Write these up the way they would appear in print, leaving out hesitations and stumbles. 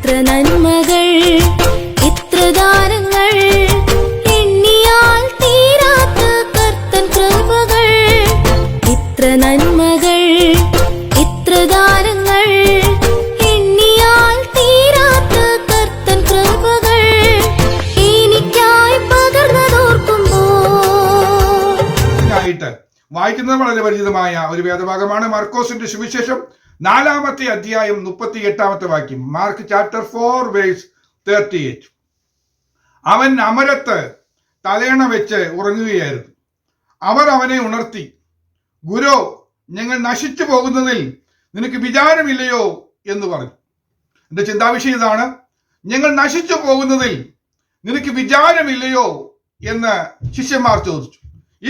ഇത്ര നന്മകൾ, ഇത്ര ദാനങ്ങൾ, എണ്ണിയാൽ തീരാത്ത കർത്തൻ കൃപകൾ. ഇത്ര നന്മകൾ, ഇത്ര ദാനങ്ങൾ, എണ്ണിയാൽ തീരാത്ത കർത്തൻ കൃപകൾ. എനിക്കായി പകർന്നതോർക്കുമ്പോൾ വായിക്കുന്നത് വളരെ പരിചിതമായ ഒരു വേദഭാഗമാണ് മർക്കോസിന്റെ സുവിശേഷം 4-ാമത്തെ അധ്യായം 38-ാമത്തെ വാക്യം. Mark chapter 4 verse 38. അവൻ അമരത്ത് തലയണ വെച്ച് ഉറങ്ങുകയായിരുന്നു. അവർ അവനെ ഉണർത്തി, ഗുരു, ഞങ്ങൾ നശിച്ചു പോകുന്നതിൽ നിനക്ക് വിചാരമില്ലയോ എന്ന് പറഞ്ഞു. എന്റെ ചിന്താവിഷയം ഇതാണ്, ഞങ്ങൾ നശിച്ചു പോകുന്നതിൽ നിനക്ക് വിചാരമില്ലയോ എന്ന് ശിഷ്യന്മാർ ചോദിച്ചു.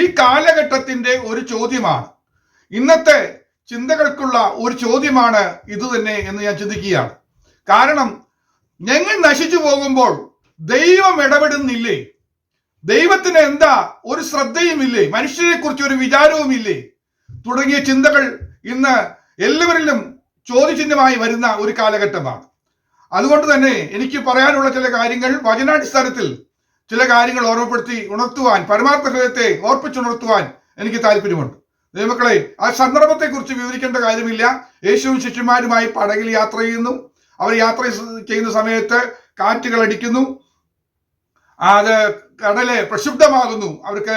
ഈ കാലഘട്ടത്തിന്റെ ഒരു ചോദ്യമാണ്, ഇന്നത്തെ ചിന്തകൾക്കുള്ള ഒരു ചോദ്യമാണ് ഇത് തന്നെ എന്ന് ഞാൻ ചിന്തിക്കുകയാണ്. കാരണം ഞങ്ങൾ നശിച്ചു പോകുമ്പോൾ ദൈവം ഇടപെടുന്നില്ലേ? ദൈവത്തിന് എന്താ ഒരു ശ്രദ്ധയുമില്ലേ? മനുഷ്യരെ കുറിച്ച് ഒരു വിചാരവുമില്ലേ? തുടങ്ങിയ ചിന്തകൾ ഇന്ന് എല്ലാവരിലും ചോദ്യചിഹ്നമായി വരുന്ന ഒരു കാലഘട്ടമാണ്. അതുകൊണ്ട് തന്നെ എനിക്ക് പറയാനുള്ള ചില കാര്യങ്ങൾ വചനാടിസ്ഥാനത്തിൽ ചില കാര്യങ്ങൾ ഓർമ്മപ്പെടുത്തി ഉണർത്തുവാൻ, പരമാർത്ഥ ഹൃദയത്തെ ഓർപ്പിച്ചുണർത്തുവാൻ എനിക്ക് താല്പര്യമുണ്ട്. ദൈവമക്കളെ, ആ സന്ദർഭത്തെക്കുറിച്ച് വിവരിക്കേണ്ട കാര്യമില്ല. യേശുവും ശിഷ്യന്മാരുമായി പടകിൽ യാത്ര ചെയ്യുന്നു. അവർ യാത്ര ചെയ്യുന്ന സമയത്ത് കാറ്റുകൾ അടിക്കുന്നു, അത് കടല് പ്രക്ഷുബ്ധമാകുന്നു. അവർക്ക്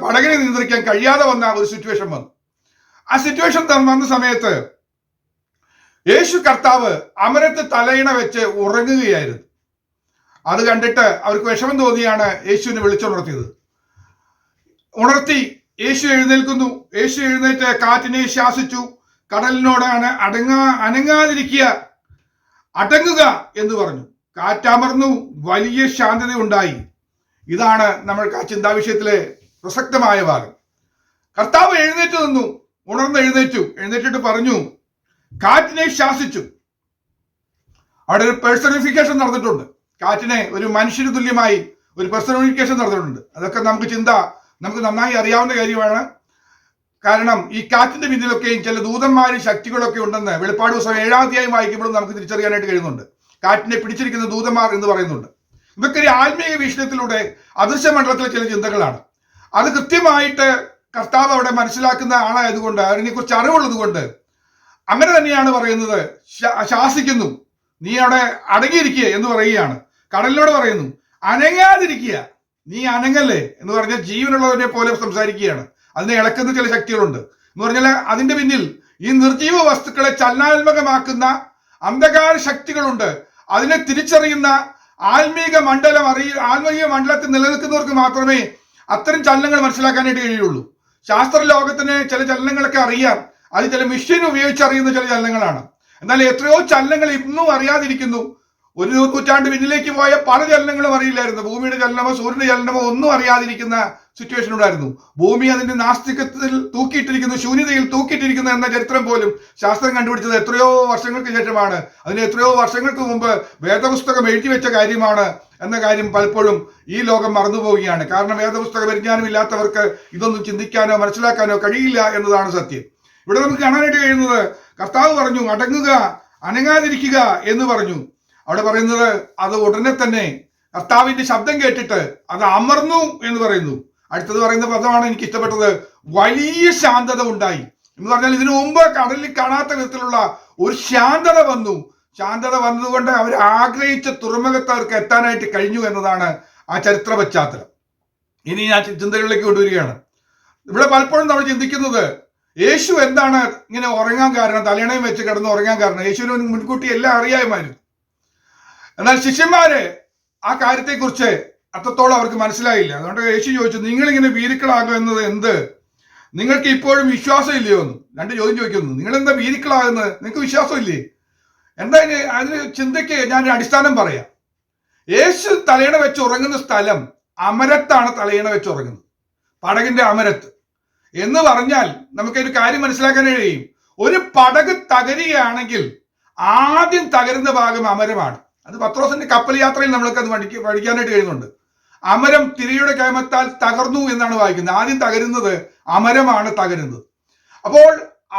പടകിനെ നിയന്ത്രിക്കാൻ കഴിയാതെ വന്ന ഒരു സിറ്റുവേഷൻ വന്നു. ആ സിറ്റുവേഷൻ വന്ന സമയത്ത് യേശു കർത്താവ് അമരത്ത് തലയിണ വെച്ച് ഉറങ്ങുകയായിരുന്നു. അത് കണ്ടിട്ട് അവർക്ക് വിഷമം തോന്നിയാണ് യേശുവിനെ വിളിച്ചുണർത്തിയത്. ഉണർത്തി യേശു എഴുന്നേൽക്കുന്നു. യേശു എഴുന്നേറ്റ് കാറ്റിനെ ശാസിച്ചു, കടലിനോടാണ് അനങ്ങാതിരിക്കുക, അടങ്ങുക എന്ന് പറഞ്ഞു. കാറ്റമർന്നു, വലിയ ശാന്തത ഉണ്ടായി. ഇതാണ് നമ്മൾക്ക് ആ ചിന്താവിഷയത്തിലെ പ്രസക്തമായ ഭാഗം. കർത്താവ് എഴുന്നേറ്റ് നിന്നു, എഴുന്നേറ്റിട്ട് പറഞ്ഞു, കാറ്റിനെ ശാസിച്ചു. അവിടെ ഒരു പേഴ്സണിഫിക്കേഷൻ നടന്നിട്ടുണ്ട്. കാറ്റിനെ ഒരു മനുഷ്യന് തുല്യമായി ഒരു പേഴ്സണിഫിക്കേഷൻ നടന്നിട്ടുണ്ട്. അതൊക്കെ നമുക്ക് നന്നായി അറിയാവുന്ന കാര്യമാണ്. കാരണം ഈ കാറ്റിന്റെ പിന്നിലൊക്കെയും ചില ദൂതന്മാരും ശക്തികളൊക്കെ ഉണ്ടെന്ന് വെളിപ്പാട് പുസ്തകം 7-ാം അധ്യായം വായിക്കുമ്പോഴും നമുക്ക് തിരിച്ചറിയാനായിട്ട് കഴിയുന്നുണ്ട്. കാറ്റിനെ പിടിച്ചിരിക്കുന്ന ദൂതന്മാർ എന്ന് പറയുന്നുണ്ട്. ഇതൊക്കെ ഒരു ആത്മീയ വീക്ഷണത്തിലൂടെ അദൃശ്യ മണ്ഡലത്തിലെ ചില ചിന്തകളാണ്. അത് കൃത്യമായിട്ട് കർത്താവ് അവിടെ മനസ്സിലാക്കുന്ന ആളായതുകൊണ്ട്, അതിനെക്കുറിച്ച് അറിവുള്ളത് കൊണ്ട് അങ്ങനെ തന്നെയാണ് പറയുന്നത്. ശാസിക്കുന്നു, നീ അവിടെ അടങ്ങിയിരിക്കുക എന്ന് പറയുകയാണ്. കടലിനോട് പറയുന്നു, അനങ്ങാതിരിക്കുക, നീ അനങ്ങല്ലേ എന്ന് പറഞ്ഞാൽ ജീവനുള്ളവരെ പോലെ സംസാരിക്കുകയാണ്. അതിനെ ഇളക്കുന്ന ചില ശക്തികളുണ്ട് എന്ന് പറഞ്ഞാൽ അതിന്റെ പിന്നിൽ ഈ നിർജീവ വസ്തുക്കളെ ചലനാത്മകമാക്കുന്ന അന്ധകാര ശക്തികളുണ്ട്. അതിനെ തിരിച്ചറിയുന്ന ആത്മീക മണ്ഡലത്തിൽ നിലനിൽക്കുന്നവർക്ക് മാത്രമേ അത്തരം ചലനങ്ങൾ മനസ്സിലാക്കാനായിട്ട് കഴിയുള്ളൂ. ശാസ്ത്ര ലോകത്തിന് ചില ചലനങ്ങളൊക്കെ അറിയാം. അത് ചില മെഷീൻ ഉപയോഗിച്ച് അറിയുന്ന ചില ചലനങ്ങളാണ്. എന്നാൽ എത്രയോ ചലനങ്ങൾ ഇന്നും അറിയാതിരിക്കുന്നു. ഒരു നൂറ്റാണ്ട് പിന്നിലേക്ക് പോയ പല ചലനങ്ങളും അറിയില്ലായിരുന്നു. ഭൂമിയുടെ ചലനമോ സൂര്യന്റെ ചലനമോ ഒന്നും അറിയാതിരിക്കുന്ന സിറ്റുവേഷൻ ഉണ്ടായിരുന്നു. ഭൂമി അതിന്റെ നാസ്തികത്തിൽ തൂക്കിയിട്ടിരിക്കുന്നു, ശൂന്യതയിൽ തൂക്കിയിട്ടിരിക്കുന്നു എന്ന ചരിത്രം പോലും ശാസ്ത്രം കണ്ടുപിടിച്ചത് എത്രയോ വർഷങ്ങൾക്ക് ശേഷമാണ്. അതിന് എത്രയോ വർഷങ്ങൾക്ക് മുമ്പ് വേദപുസ്തകം എഴുതി വെച്ച കാര്യമാണ് എന്ന കാര്യം പലപ്പോഴും ഈ ലോകം മറന്നുപോവുകയാണ്. കാരണം വേദപുസ്തക പരിജ്ഞാനം ഇല്ലാത്തവർക്ക് ഇതൊന്നും ചിന്തിക്കാനോ മനസ്സിലാക്കാനോ കഴിയില്ല എന്നതാണ് സത്യം. ഇവിടെ നമുക്ക് കാണാനായിട്ട് കഴിയുന്നത്, കർത്താവ് പറഞ്ഞു അടങ്ങുക, അനങ്ങാതിരിക്കുക എന്ന് പറഞ്ഞു. അവിടെ പറയുന്നത് അത് ഉടനെ തന്നെ കർത്താവിന്റെ ശബ്ദം കേട്ടിട്ട് അത് അമർന്നു എന്ന് പറയുന്നു. അടുത്തത് പറയുന്ന പദമാണ് എനിക്ക് ഇഷ്ടപ്പെട്ടത്, വലിയ ശാന്തത ഉണ്ടായി എന്ന് പറഞ്ഞാൽ ഇതിനു മുമ്പ് കടലിൽ കാണാത്ത വിധത്തിലുള്ള ഒരു ശാന്തത വന്നു. ശാന്തത വന്നതുകൊണ്ട് അവർ ആഗ്രഹിച്ച തുറമുഖത്ത് അവർക്ക് എത്താനായിട്ട് കഴിഞ്ഞു എന്നതാണ് ആ ചരിത്ര പശ്ചാത്തലം. ഇനി ഞാൻ ചിന്തകളിലേക്ക് കൊണ്ടുവരികയാണ്. ഇവിടെ പലപ്പോഴും നമ്മൾ ചിന്തിക്കുന്നത്, യേശു എന്താണ് ഇങ്ങനെ ഉറങ്ങാൻ കാരണം, തലയണയും വെച്ച് കിടന്ന് ഉറങ്ങാൻ കാരണം? യേശുവിന് മുൻകൂട്ടി എല്ലാം അറിയാമായിരുന്നു. എന്നാൽ ശിഷ്യന്മാര് ആ കാര്യത്തെക്കുറിച്ച് അത്രത്തോളം അവർക്ക് മനസ്സിലായില്ല. അതുകൊണ്ട് യേശു ചോദിച്ചു, നിങ്ങളിങ്ങനെ ഭീരുക്കളാകും എന്നത് എന്ത്? നിങ്ങൾക്ക് ഇപ്പോഴും വിശ്വാസം ഇല്ലയോ എന്ന് 2 ചോദ്യം ചോദിക്കുന്നു. നിങ്ങൾ എന്താ ഭീരുക്കളാകുന്നത്? നിങ്ങൾക്ക് വിശ്വാസം ഇല്ലേ? എന്താ അതിന് ചിന്തയ്ക്ക് ഞാനൊരു അടിസ്ഥാനം പറയാം. യേശു തലയണ വെച്ച് ഉറങ്ങുന്ന സ്ഥലം അമരത്താണ്. തലയണ വെച്ച് ഉറങ്ങുന്നത് പടകിന്റെ അമരത്ത് എന്ന് പറഞ്ഞാൽ നമുക്കൊരു കാര്യം മനസ്സിലാക്കാൻ കഴിയും. ഒരു പടക് തകരുകയാണെങ്കിൽ ആദ്യം തകരുന്ന ഭാഗം അമരമാണ്. അത് പത്രോസിന്റെ കപ്പൽ യാത്രയിൽ നമ്മൾക്ക് അത് പഠിക്കാനായിട്ട് കഴിയുന്നുണ്ട്. അമരം തിരയുടെ കയമത്താൽ തകർന്നു എന്നാണ് വായിക്കുന്നത്. ആദ്യം തകരുന്നത് അമരമാണ് തകരുന്നത്. അപ്പോൾ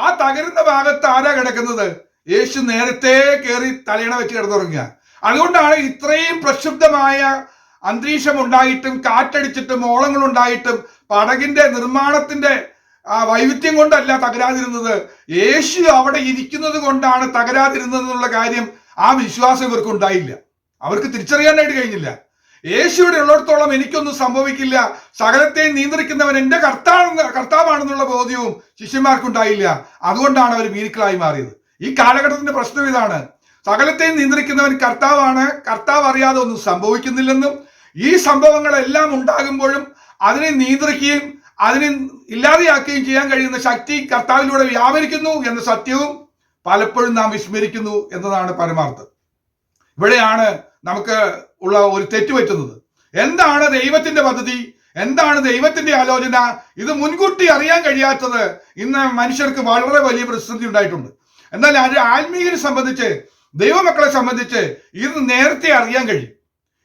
ആ തകരുന്ന ഭാഗത്ത് ആരാ കിടക്കുന്നത്? യേശു നേരത്തെ കയറി തലയണ വെച്ച് കിടന്നുറങ്ങുക. അതുകൊണ്ടാണ് ഇത്രയും പ്രക്ഷുബ്ധമായ അന്തരീക്ഷം ഉണ്ടായിട്ടും കാറ്റടിച്ചിട്ടും ഓളങ്ങൾ ഉണ്ടായിട്ടും പടകിന്റെ നിർമ്മാണത്തിന്റെ വൈവിധ്യം കൊണ്ടല്ല തകരാതിരുന്നത്, യേശു അവിടെ ഇരിക്കുന്നത് കൊണ്ടാണ് തകരാതിരുന്നത് എന്നുള്ള കാര്യം ആ വിശ്വാസം ഇവർക്ക് ഉണ്ടായില്ല. അവർക്ക് തിരിച്ചറിയാനായിട്ട് കഴിഞ്ഞില്ല. യേശു ഇവിടെ ഉള്ളിടത്തോളം എനിക്കൊന്നും സംഭവിക്കില്ല, സകലത്തെയും നിയന്ത്രിക്കുന്നവൻ എന്റെ കർത്താവാണെന്നുള്ള ബോധ്യവും ശിഷ്യന്മാർക്കുണ്ടായില്ല. അതുകൊണ്ടാണ് അവർ വീരിക്കളായി മാറിയത്. ഈ കാലഘട്ടത്തിന്റെ പ്രശ്നം ഇതാണ്. സകലത്തെയും നിയന്ത്രിക്കുന്നവൻ കർത്താവാണ്, കർത്താവ് അറിയാതെ ഒന്നും സംഭവിക്കുന്നില്ലെന്നും ഈ സംഭവങ്ങളെല്ലാം ഉണ്ടാകുമ്പോഴും അതിനെ നിയന്ത്രിക്കുകയും അതിനെ ഇല്ലാതെയാക്കുകയും ചെയ്യാൻ കഴിയുന്ന ശക്തി കർത്താവിലൂടെ വ്യാപരിക്കുന്നു എന്ന സത്യവും പലപ്പോഴും നാം വിസ്മരിക്കുന്നു എന്നതാണ് പരമാർത്ഥം. ഇവിടെയാണ് നമുക്ക് ഉള്ള ഒരു തെറ്റുപറ്റുന്നത്. എന്താണ് ദൈവത്തിന്റെ പദ്ധതി, എന്താണ് ദൈവത്തിന്റെ ആലോചന, ഇത് മുൻകൂട്ടി അറിയാൻ കഴിയാത്തത് ഇന്ന് മനുഷ്യർക്ക് വളരെ വലിയ പ്രതിസന്ധി ഉണ്ടായിട്ടുണ്ട്. എന്നാൽ ആത്മീയരെ സംബന്ധിച്ച്, ദൈവമക്കളെ സംബന്ധിച്ച് ഇത് നേരത്തെ അറിയാൻ കഴിയും.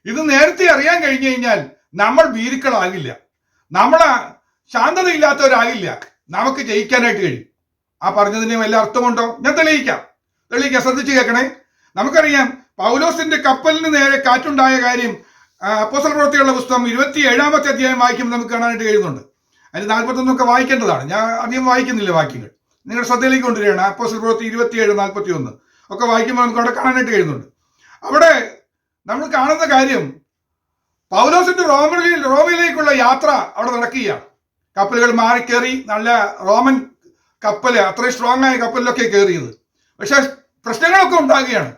ഇത് നേരത്തെ അറിയാൻ കഴിഞ്ഞു കഴിഞ്ഞാൽ നമ്മൾ ഭീരുക്കളാകില്ല, നമ്മൾ ശാന്തതയില്ലാത്തവരാകില്ല, നമുക്ക് ജയിക്കാനായിട്ട് കഴിയും. ആ പറഞ്ഞതിന് വല്ല അർത്ഥമുണ്ടോ? ഞാൻ തെളിയിക്കാം. ശ്രദ്ധിച്ച് കേൾക്കണേ. നമുക്കറിയാം പൗലോസിന്റെ കപ്പലിന് നേരെ കാറ്റുണ്ടായ കാര്യം അപ്പോസ്തല പ്രവൃത്തികളുടെ പുസ്തകം 27-ാമത്തെ അധ്യായം വായിക്കുമ്പോൾ നമുക്ക് കാണാനായിട്ട് കഴിയുന്നുണ്ട്. അതിന് 41 വായിക്കേണ്ടതാണ്. ഞാൻ അധികം വായിക്കുന്നില്ല വാക്യങ്ങൾ, നിങ്ങളുടെ ശ്രദ്ധയിലേക്ക് കൊണ്ടുവരികയാണ്. അപ്പോസ്തല പ്രവൃത്തി 27-41 ഒക്കെ വായിക്കുമ്പോൾ നമുക്ക് അവിടെ കാണാനായിട്ട് കഴിയുന്നുണ്ട്. അവിടെ നമ്മൾ കാണുന്ന കാര്യം പൗലോസിന്റെ റോമിലേക്കുള്ള യാത്ര അവിടെ നടക്കുകയാണ്. കപ്പലുകൾ മാറിക്കേറി, നല്ല റോമൻ കപ്പല്, അത്രയും സ്ട്രോങ് ആയ കപ്പലിലൊക്കെ കയറിയത്. പക്ഷെ പ്രശ്നങ്ങളൊക്കെ ഉണ്ടാകുകയാണ്.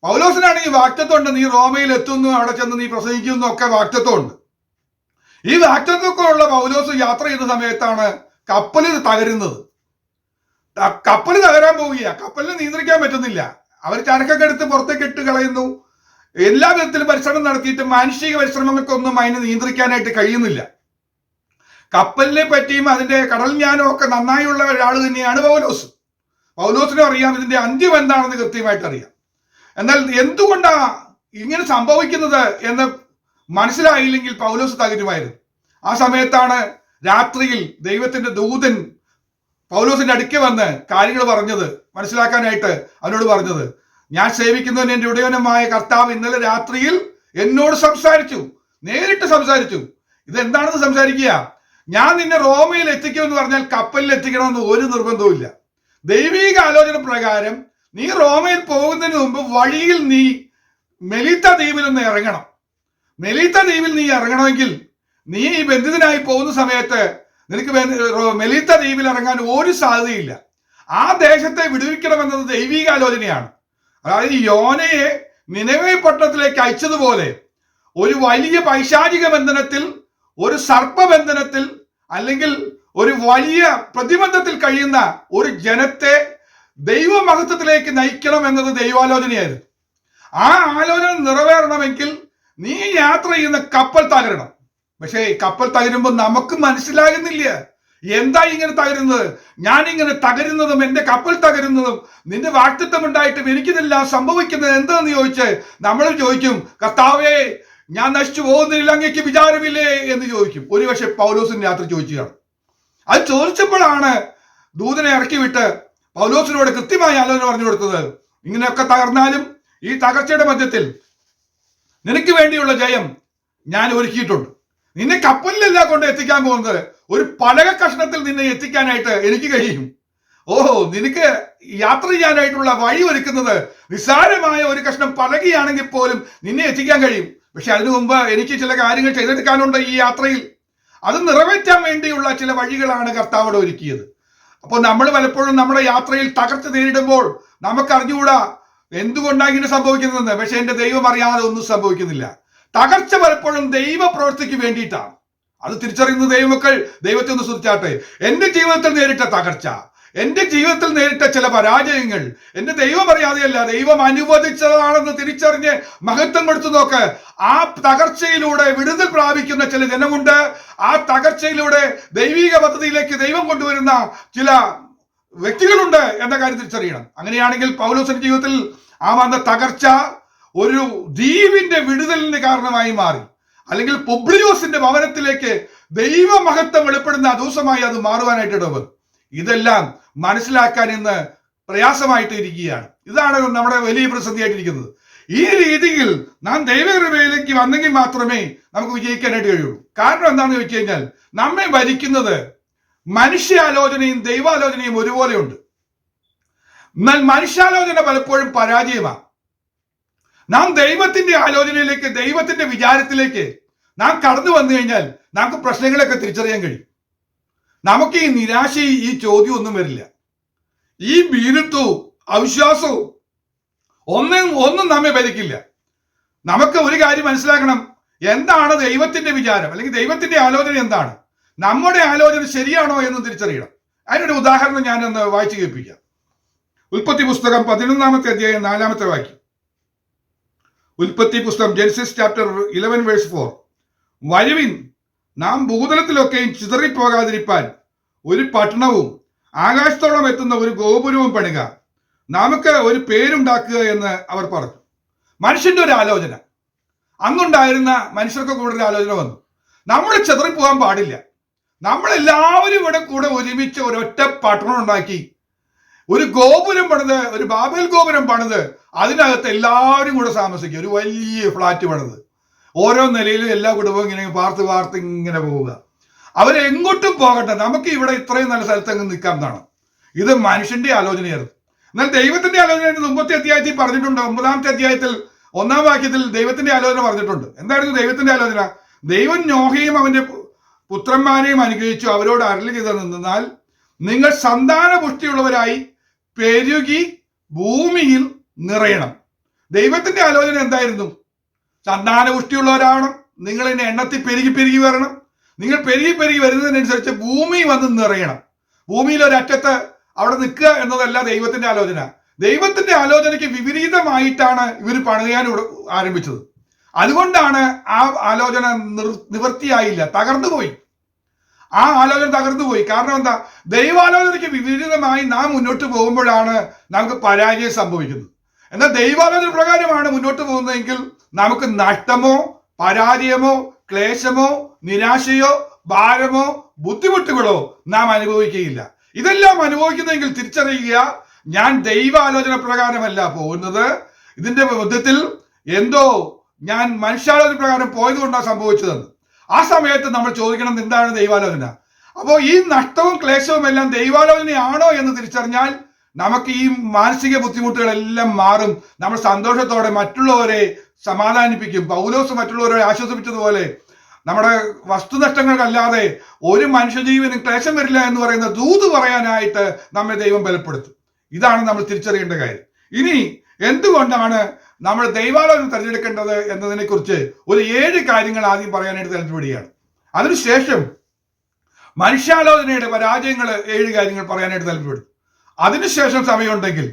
പൗലോസിനാണെങ്കിൽ വാക്തത്വം ഉണ്ട്, നീ റോമയിൽ എത്തുന്നു, അവിടെ ചെന്ന് നീ പ്രസംഗിക്കുന്നു ഒക്കെ വാക്തത്വം ഉണ്ട്. ഈ വാക്തത്വമൊക്കെ ഉള്ള പൗലോസ് യാത്ര ചെയ്യുന്ന സമയത്താണ് കപ്പല് തകരുന്നത്. കപ്പല് തകരാൻ പോവുകയാണ്. കപ്പലിനെ നിയന്ത്രിക്കാൻ പറ്റുന്നില്ല. അവർ ചരക്കൊക്കെ എടുത്ത് പുറത്തേക്ക് ഇട്ട് കളയുന്നു. എല്ലാ വിധത്തിലും പരിശ്രമം നടത്തിയിട്ട് മാനുഷിക പരിശ്രമങ്ങൾക്കൊന്നും അതിനെ നിയന്ത്രിക്കാനായിട്ട് കഴിയുന്നില്ല. കപ്പലിനെ പറ്റിയും അതിന്റെ കടൽ ജ്ഞാനം ഒക്കെ നന്നായുള്ള ഒരാൾ തന്നെയാണ് പൗലോസ്. പൗലോസിനും അറിയാം ഇതിന്റെ അന്ത്യം എന്താണെന്ന് കൃത്യമായിട്ട് അറിയാം. എന്നാൽ എന്തുകൊണ്ടാ ഇങ്ങനെ സംഭവിക്കുന്നത് എന്ന് മനസ്സിലായില്ലെങ്കിൽ പൗലോസ് തകരുമായിരുന്നു. ആ സമയത്താണ് രാത്രിയിൽ ദൈവത്തിന്റെ ദൂതൻ പൗലോസിന്റെ അടുക്കെ വന്ന് കാര്യങ്ങൾ പറഞ്ഞത്, മനസ്സിലാക്കാനായിട്ട് അവനോട് പറഞ്ഞത്, ഞാൻ സേവിക്കുന്നവൻ എന്റെ ഉടയവനുമായ കർത്താവ് ഇന്നലെ രാത്രിയിൽ എന്നോട് സംസാരിച്ചു, നേരിട്ട് സംസാരിച്ചു. ഇതെന്താണെന്ന് സംസാരിക്കുക, ഞാൻ നിന്നെ റോമയിൽ എത്തിക്കുമെന്ന് പറഞ്ഞാൽ കപ്പലിൽ എത്തിക്കണമെന്ന് ഒരു നിർബന്ധവുമില്ല. ദൈവിക ആലോചന പ്രകാരം നീ റോമയിൽ പോകുന്നതിന് മുമ്പ് വഴിയിൽ നീ മെലീത്ത ദ്വീപിൽ ഒന്ന് ഇറങ്ങണം. മെലീത്ത ദ്വീപിൽ നീ ഇറങ്ങണമെങ്കിൽ നീ ഈ ബന്ധിതനായി പോകുന്ന സമയത്ത് നിനക്ക് മെലീത്ത ദ്വീപിൽ ഇറങ്ങാൻ ഒരു സാധ്യതയില്ല. ആ ദേശത്തെ വിടുവിക്കണമെന്നത് ദൈവിക ആലോചനയാണ്. അതായത് യോനയെ നിനവേ പട്ടണത്തിലേക്ക് അയച്ചതുപോലെ ഒരു വലിയ പൈശാചിക ബന്ധനത്തിൽ, ഒരു സർപ്പബന്ധനത്തിൽ, അല്ലെങ്കിൽ ഒരു വലിയ പ്രതിബന്ധത്തിൽ കഴിയുന്ന ഒരു ജനത്തെ ദൈവമഹത്വത്തിലേക്ക് നയിക്കണം എന്നത് ദൈവാലോചനയായിരുന്നു. ആ ആലോചന നിറവേറണമെങ്കിൽ നീ യാത്ര ചെയ്യുന്ന കപ്പൽ തകരണം. പക്ഷേ കപ്പൽ തകരുമ്പോൾ നമുക്ക് മനസ്സിലാകുന്നില്ല എന്താ ഇങ്ങനെ തകരുന്നത്. ഞാനിങ്ങനെ തകരുന്നതും എന്റെ കപ്പൽ തകരുന്നതും നിന്റെ വാക്തത്വം ഉണ്ടായിട്ടും എനിക്കിതെല്ലാം സംഭവിക്കുന്നത് എന്താന്ന് ചോദിച്ച് നമ്മൾ ചോദിക്കും, കർത്താവേ ഞാൻ നശിച്ചു പോകുന്നില്ല, അങ്ങേക്ക് വിചാരമില്ലേ എന്ന് ചോദിക്കും. ഒരുപക്ഷെ പൗലോസിന്റെ യാത്ര ചോദിച്ചതാണ്. അത് ചോദിച്ചപ്പോഴാണ് ദൂതനെ ഇറക്കി വിട്ട് പൗലോസിനോട് കൃത്യമായ ആലോചന പറഞ്ഞു കൊടുത്തത്. ഇങ്ങനെയൊക്കെ തകർന്നാലും ഈ തകർച്ചയുടെ മധ്യത്തിൽ നിനക്ക് വേണ്ടിയുള്ള ജയം ഞാൻ ഒരുക്കിയിട്ടുണ്ട്. നിന്നെ കപ്പലിലല്ല കൊണ്ട് എത്തിക്കാൻ പോകുന്നത്, ഒരു പലക കഷ്ണത്തിൽ നിന്നെ എത്തിക്കാനായിട്ട് എനിക്ക് കഴിയും. ഓഹോ, നിനക്ക് യാത്ര ചെയ്യാനായിട്ടുള്ള വഴി ഒരുക്കുന്നത് നിസ്സാരമായ ഒരു കഷ്ണം പലകയാണെങ്കിൽ പോലും നിന്നെ എത്തിക്കാൻ കഴിയും. പക്ഷെ അതിനു മുമ്പ് എനിക്ക് ചില കാര്യങ്ങൾ ചെയ്തെടുക്കാനുണ്ട് ഈ യാത്രയിൽ. അത് നിറവേറ്റാൻ വേണ്ടിയുള്ള ചില വഴികളാണ് കർത്താവ് ഒരുക്കിയത്. അപ്പോൾ നമ്മൾ പലപ്പോഴും നമ്മുടെ യാത്രയിൽ തകർച്ച നേരിടുമ്പോൾ നമുക്ക് അറിഞ്ഞുകൂടാ എന്തുകൊണ്ടാണ് ഇങ്ങനെ സംഭവിക്കുന്നതെന്ന്. പക്ഷെ എന്റെ ദൈവം അറിയാതെ ഒന്നും സംഭവിക്കുന്നില്ല. തകർച്ച പലപ്പോഴും ദൈവ പ്രവൃത്തിക്ക് വേണ്ടിയിട്ടാണ്. അത് തിരിച്ചറിയുന്ന ദൈവമക്കൾ ദൈവത്തെ ഒന്ന് സ്തുതിച്ചാട്ടെ. എന്റെ ജീവിതത്തിൽ നേരിട്ട തകർച്ച, എന്റെ ജീവിതത്തിൽ നേരിട്ട ചില പരാജയങ്ങൾ എന്റെ ദൈവം അറിയാതെയല്ല, ദൈവം അനുവദിച്ചതാണെന്ന് തിരിച്ചറിഞ്ഞ് മഹത്വം കൊടുത്തു നോക്ക്. ആ തകർച്ചയിലൂടെ വിടുതൽ പ്രാപിക്കുന്ന ചില ജനമുണ്ട്. ആ തകർച്ചയിലൂടെ ദൈവിക പദ്ധതിയിലേക്ക് ദൈവം കൊണ്ടുവരുന്ന ചില വ്യക്തികളുണ്ട് എന്ന കാര്യം തിരിച്ചറിയണം. അങ്ങനെയാണെങ്കിൽ പൗലോസിന്റെ ജീവിതത്തിൽ ആ വന്ന തകർച്ച ഒരു ദ്വീപിന്റെ വിടുതലിന് കാരണമായി മാറി, അല്ലെങ്കിൽ പുബ്ലിയോസിന്റെ ഭവനത്തിലേക്ക് ദൈവ മഹത്വം വെളിപ്പെടുന്ന ദിവസമായി അത് മാറുവാനായിട്ട് ഇടവന്നു. ഇതെല്ലാം മനസ്സിലാക്കാൻ ഇന്ന് പ്രയാസമായിട്ട് ഇരിക്കുകയാണ്. ഇതാണ് നമ്മുടെ വലിയ പ്രതിസന്ധിയായിട്ടിരിക്കുന്നത്. ഈ രീതിയിൽ നാം ദൈവകൃപയിലേക്ക് വന്നെങ്കിൽ മാത്രമേ നമുക്ക് വിജയിക്കാനായിട്ട് കഴിയുള്ളൂ. കാരണം എന്താണെന്ന് ചോദിച്ചു കഴിഞ്ഞാൽ, നമ്മെ ഭരിക്കുന്നത് മനുഷ്യാലോചനയും ദൈവാലോചനയും ഒരുപോലെയുണ്ട്. എന്നാൽ മനുഷ്യാലോചന പലപ്പോഴും പരാജയമാണ്. നാം ദൈവത്തിന്റെ ആലോചനയിലേക്ക്, ദൈവത്തിന്റെ വിചാരത്തിലേക്ക് നാം കടന്നു വന്നു കഴിഞ്ഞാൽ നമുക്ക് പ്രശ്നങ്ങളൊക്കെ തിരിച്ചറിയാൻ കഴിയും. നമുക്ക് ഈ നിരാശയും ഈ ചോദ്യം ഒന്നും വരില്ല. ഈ ഭീരുത്വവും അവിശ്വാസവും ഒന്നും നമ്മെ ഭരിക്കില്ല. നമുക്ക് ഒരു കാര്യം മനസ്സിലാക്കണം, എന്താണ് ദൈവത്തിന്റെ വിചാരം അല്ലെങ്കിൽ ദൈവത്തിന്റെ ആലോചന എന്താണ്, നമ്മുടെ ആലോചന ശരിയാണോ എന്ന് തിരിച്ചറിയണം. അതിനൊരു ഉദാഹരണം ഞാനൊന്ന് വായിച്ചു കേൾപ്പിക്കാം. ഉൽപ്പത്തി പുസ്തകം 11-ാമത്തെ അധ്യായം 4-ാമത്തെ വാക്യം. ഉൽപ്പത്തി പുസ്തകം ജെനസിസ് ചാപ്റ്റർ 11 വേഴ്സ് 4. വരുവിൻ, നാം ഭൂതലത്തിലൊക്കെയും ചിതറിപ്പോകാതിരിപ്പാൻ ഒരു പട്ടണവും ആകാശത്തോളം എത്തുന്ന ഒരു ഗോപുരവും പണിക, നമുക്ക് ഒരു പേരുണ്ടാക്കുക എന്ന് അവർ പറഞ്ഞു. മനുഷ്യന്റെ ഒരു ആലോചന, അന്നുണ്ടായിരുന്ന മനുഷ്യർക്ക് കൂടെ ഒരു ആലോചന വന്നു. നമ്മൾ ചിതറിപ്പോകാൻ പാടില്ല, നമ്മളെല്ലാവരും ഇവിടെ കൂടെ ഒരുമിച്ച് ഒരൊറ്റ പട്ടണം ഉണ്ടാക്കി ഒരു ഗോപുരം പണിത്, ഒരു ബാബേൽ ഗോപുരം പണിത് അതിനകത്ത് എല്ലാവരും കൂടെ താമസിക്കുക, ഒരു വലിയ ഫ്ലാറ്റ് പണിത് ഓരോ നിലയിലും എല്ലാ കുടുംബവും ഇങ്ങനെ പാർത്ത് ഇങ്ങനെ പോവുക. അവരെങ്ങോട്ടും പോകട്ടെ, നമുക്ക് ഇവിടെ ഇത്രയും നല്ല സ്ഥലത്തങ്ങ് നിൽക്കാം എന്നാണ്. ഇത് മനുഷ്യന്റെ ആലോചനയായിരുന്നു. എന്നാൽ ദൈവത്തിന്റെ ആലോചന മുമ്പത്തെ അധ്യായത്തിൽ പറഞ്ഞിട്ടുണ്ട്. 9-ാമത്തെ അധ്യായത്തിൽ 1-ാം വാക്യത്തിൽ ദൈവത്തിന്റെ ആലോചന പറഞ്ഞിട്ടുണ്ട്. എന്തായിരുന്നു ദൈവത്തിന്റെ ആലോചന? ദൈവം നോഹയും അവന്റെ പുത്രന്മാരെയും അനുഗ്രഹിച്ചു, അവരോട് അരുളി ചെയ്തെന്നാൽ, നിങ്ങൾ സന്താന പുഷ്ടിയുള്ളവരായി പെരുകി ഭൂമിയിൽ നിറയണം. ദൈവത്തിന്റെ ആലോചന എന്തായിരുന്നു? സന്താന പുഷ്ടിയുള്ളവരാവണം, നിങ്ങൾ ഇതിന്റെ എണ്ണത്തിൽ പെരുകി വരണം. നിങ്ങൾ പെരുകി വരുന്നതിനനുസരിച്ച് ഭൂമി വന്ന് നിറയണം. ഭൂമിയിൽ ഒരറ്റത്ത് അവിടെ നിൽക്കുക എന്നതല്ല ദൈവത്തിന്റെ ആലോചന. ദൈവത്തിന്റെ ആലോചനയ്ക്ക് വിപരീതമായിട്ടാണ് ഇവർ പണിയാൻ ആരംഭിച്ചത്. അതുകൊണ്ടാണ് ആ ആലോചന നിവൃത്തിയായില്ല, തകർന്നുപോയി. ആ ആലോചന തകർന്നുപോയി. കാരണം എന്താ? ദൈവാലോചനയ്ക്ക് വിപരീതമായി നാം മുന്നോട്ട് പോകുമ്പോഴാണ് നമുക്ക് പരാജയം സംഭവിക്കുന്നത്. എന്നാൽ ദൈവാലോചന പ്രകാരമാണ് മുന്നോട്ട് പോകുന്നതെങ്കിൽ നമുക്ക് നഷ്ടമോ പരാജയമോ ക്ലേശമോ നിരാശയോ ഭാരമോ ബുദ്ധിമുട്ടുകളോ നാം അനുഭവിക്കുകയില്ല. ഇതെല്ലാം അനുഭവിക്കുന്നെങ്കിൽ തിരിച്ചറിയുക, ഞാൻ ദൈവാലോചന പ്രകാരമല്ല പോകുന്നത്. ഇതിന്റെ മധ്യത്തിൽ എന്തോ ഞാൻ മനുഷ്യാലോചന പ്രകാരം പോയത് കൊണ്ടാണ് സംഭവിച്ചതെന്ന്. ആ സമയത്ത് നമ്മൾ ചോദിക്കണം, എന്താണ് ദൈവാലോചന? അപ്പോൾ ഈ നഷ്ടവും ക്ലേശവും എല്ലാം ദൈവാലോചനയാണോ എന്ന് തിരിച്ചറിഞ്ഞാൽ നമുക്ക് ഈ മാനസിക ബുദ്ധിമുട്ടുകളെല്ലാം മാറും. നമ്മൾ സന്തോഷത്തോടെ മറ്റുള്ളവരെ സമാധാനിപ്പിക്കും. പൗലോസ് മറ്റുള്ളവരെ ആശ്വസിപ്പിച്ചതുപോലെ നമ്മുടെ വസ്തുനഷ്ടങ്ങൾക്കല്ലാതെ ഒരു മനുഷ്യജീവനും ക്ലേശം വരില്ല എന്ന് പറയുന്ന ദൂത് പറയാനായിട്ട് നമ്മെ ദൈവം ബലപ്പെടുത്തും. ഇതാണ് നമ്മൾ തിരിച്ചറിയേണ്ട കാര്യം. ഇനി എന്തുകൊണ്ടാണ് നമ്മൾ ദൈവാലോചന തിരഞ്ഞെടുക്കേണ്ടത് എന്നതിനെ കുറിച്ച് ഒരു 7 കാര്യങ്ങൾ ആദ്യം പറയാനായിട്ട് താല്പര്യപ്പെടുകയാണ്. അതിനുശേഷം മനുഷ്യാലോചനയുടെ പരാജയങ്ങൾ 7 കാര്യങ്ങൾ പറയാനായിട്ട് താല്പര്യപ്പെടും. അതിനുശേഷം സമയമുണ്ടെങ്കിൽ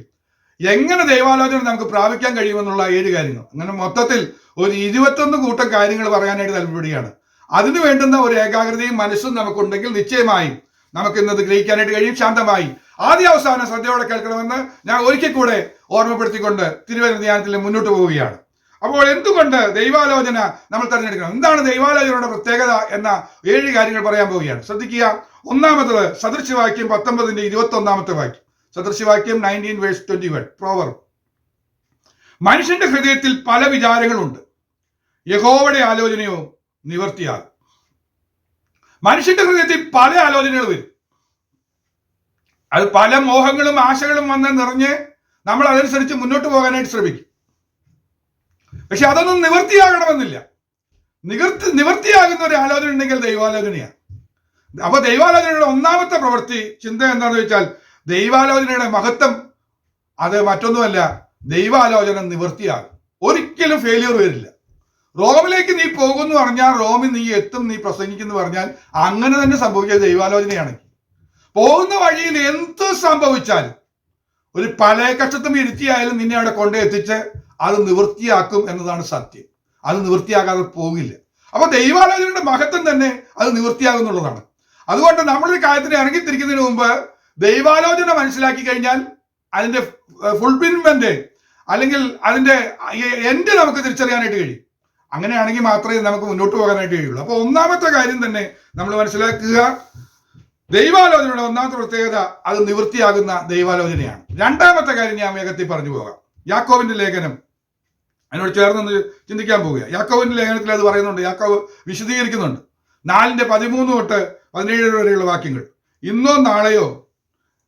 എങ്ങനെ ദൈവാലോചന നമുക്ക് പ്രാപിക്കാൻ കഴിയുമെന്നുള്ള 7 കാര്യങ്ങൾ, അങ്ങനെ മൊത്തത്തിൽ ഒരു 21 കൂട്ടം കാര്യങ്ങൾ പറയാനായിട്ട് താല്പര്യപ്പെടുകയാണ്. അതിനു വേണ്ടുന്ന ഒരു ഏകാഗ്രതയും മനസ്സും നമുക്കുണ്ടെങ്കിൽ നിശ്ചയമായും നമുക്ക് ഇന്നത് ഗ്രഹിക്കാനായിട്ട് കഴിയും. ശാന്തമായി ആദ്യ അവസാനം ശ്രദ്ധയോടെ കേൾക്കണമെന്ന് ഞാൻ ഒരിക്കൽ കൂടെ ഓർമ്മപ്പെടുത്തിക്കൊണ്ട് തിരുവചന ധ്യാനത്തിൽ മുന്നോട്ട് പോവുകയാണ്. അപ്പോൾ എന്തുകൊണ്ട് ദൈവാലോചന നമ്മൾ തിരഞ്ഞെടുക്കണം, എന്താണ് ദൈവാലോചനയുടെ പ്രത്യേകത എന്ന 7 കാര്യങ്ങൾ പറയാൻ പോവുകയാണ്. ശ്രദ്ധിക്കുക. ഒന്നാമത്തത് സദൃശവാക്യം 19-ന്റെ 21-ാമത്തെ വാക്യം. സദൃശവാക്യം 19:21. പ്രോവർബ്. മനുഷ്യന്റെ ഹൃദയത്തിൽ പല വിചാരങ്ങളുണ്ട്, യഹോവയുടെ ആലോചനയോ നിവർത്തിയാകും. മനുഷ്യന്റെ ഹൃദയത്തിൽ പല ആലോചനകൾ വരും. അത് പല മോഹങ്ങളും ആശകളും വന്ന് നിറഞ്ഞ് നമ്മൾ അതനുസരിച്ച് മുന്നോട്ട് പോകാനായിട്ട് ശ്രമിക്കും. പക്ഷെ അതൊന്നും നിവൃത്തിയാകണമെന്നില്ല. നിവൃത്തിയാകുന്ന ഒരു ആലോചന ഉണ്ടെങ്കിൽ ദൈവാലോചനയാണ്. അപ്പൊ ദൈവാലോചനയുടെ ഒന്നാമത്തെ പ്രവൃത്തി ചിന്ത എന്താണെന്ന് വെച്ചാൽ, ദൈവാലോചനയുടെ മഹത്വം അത് മറ്റൊന്നുമല്ല, ദൈവാലോചന നിവൃത്തിയാകും. ഒരിക്കലും ഫെയിലിയർ വരില്ല. റോമിലേക്ക് നീ പോകുന്നു പറഞ്ഞാൽ റോമിൽ നീ എത്തും, നീ പ്രസംഗിക്കുന്നു പറഞ്ഞാൽ അങ്ങനെ തന്നെ സംഭവിക്കുക ദൈവാലോചനയാണെങ്കിൽ. പോകുന്ന വഴിയിൽ എന്ത് സംഭവിച്ചാലും ഒരു പല കഷ്ടത്തും ഇരുത്തിയായാലും നിന്നെ അവിടെ കൊണ്ടെത്തിച്ച് അത് നിവൃത്തിയാക്കും എന്നതാണ് സത്യം. അത് നിവൃത്തിയാകാതെ പോകില്ല. അപ്പൊ ദൈവാലോചനയുടെ മഹത്വം തന്നെ അത് നിവൃത്തിയാകുന്നുള്ളതാണ്. അതുകൊണ്ട് നമ്മളൊരു കാര്യത്തിന് ഇറങ്ങിത്തിരിക്കുന്നതിന് മുമ്പ് ദൈവാലോചന മനസ്സിലാക്കി കഴിഞ്ഞാൽ അതിന്റെ ഫുൾഫിൽമെന്റ് അല്ലെങ്കിൽ അതിന്റെ എൻഡ് നമുക്ക് തിരിച്ചറിയാനായിട്ട് കഴിയും. അങ്ങനെയാണെങ്കിൽ മാത്രമേ നമുക്ക് മുന്നോട്ട് പോകാനായിട്ട് കഴിയുള്ളൂ. അപ്പൊ ഒന്നാമത്തെ കാര്യം തന്നെ നമ്മൾ മനസ്സിലാക്കുക, ദൈവാലോചനയുടെ ഒന്നാമത്തെ പ്രത്യേകത അത് നിവൃത്തിയാകുന്ന ദൈവാലോചനയാണ്. രണ്ടാമത്തെ കാര്യം ഞാൻ വേഗത്തിൽ പറഞ്ഞു പോകാം. യാക്കോബിന്റെ ലേഖനം അതിനോട് ചേർന്ന് ചിന്തിക്കാൻ പോവുക. യാക്കോബിന്റെ ലേഖനത്തിൽ അത് പറയുന്നുണ്ട്, യാക്കോബ് വിശദീകരിക്കുന്നുണ്ട്. 4:13 തൊട്ട് 17 വരെയുള്ള വാക്യങ്ങൾ. ഇന്നോ നാളെയോ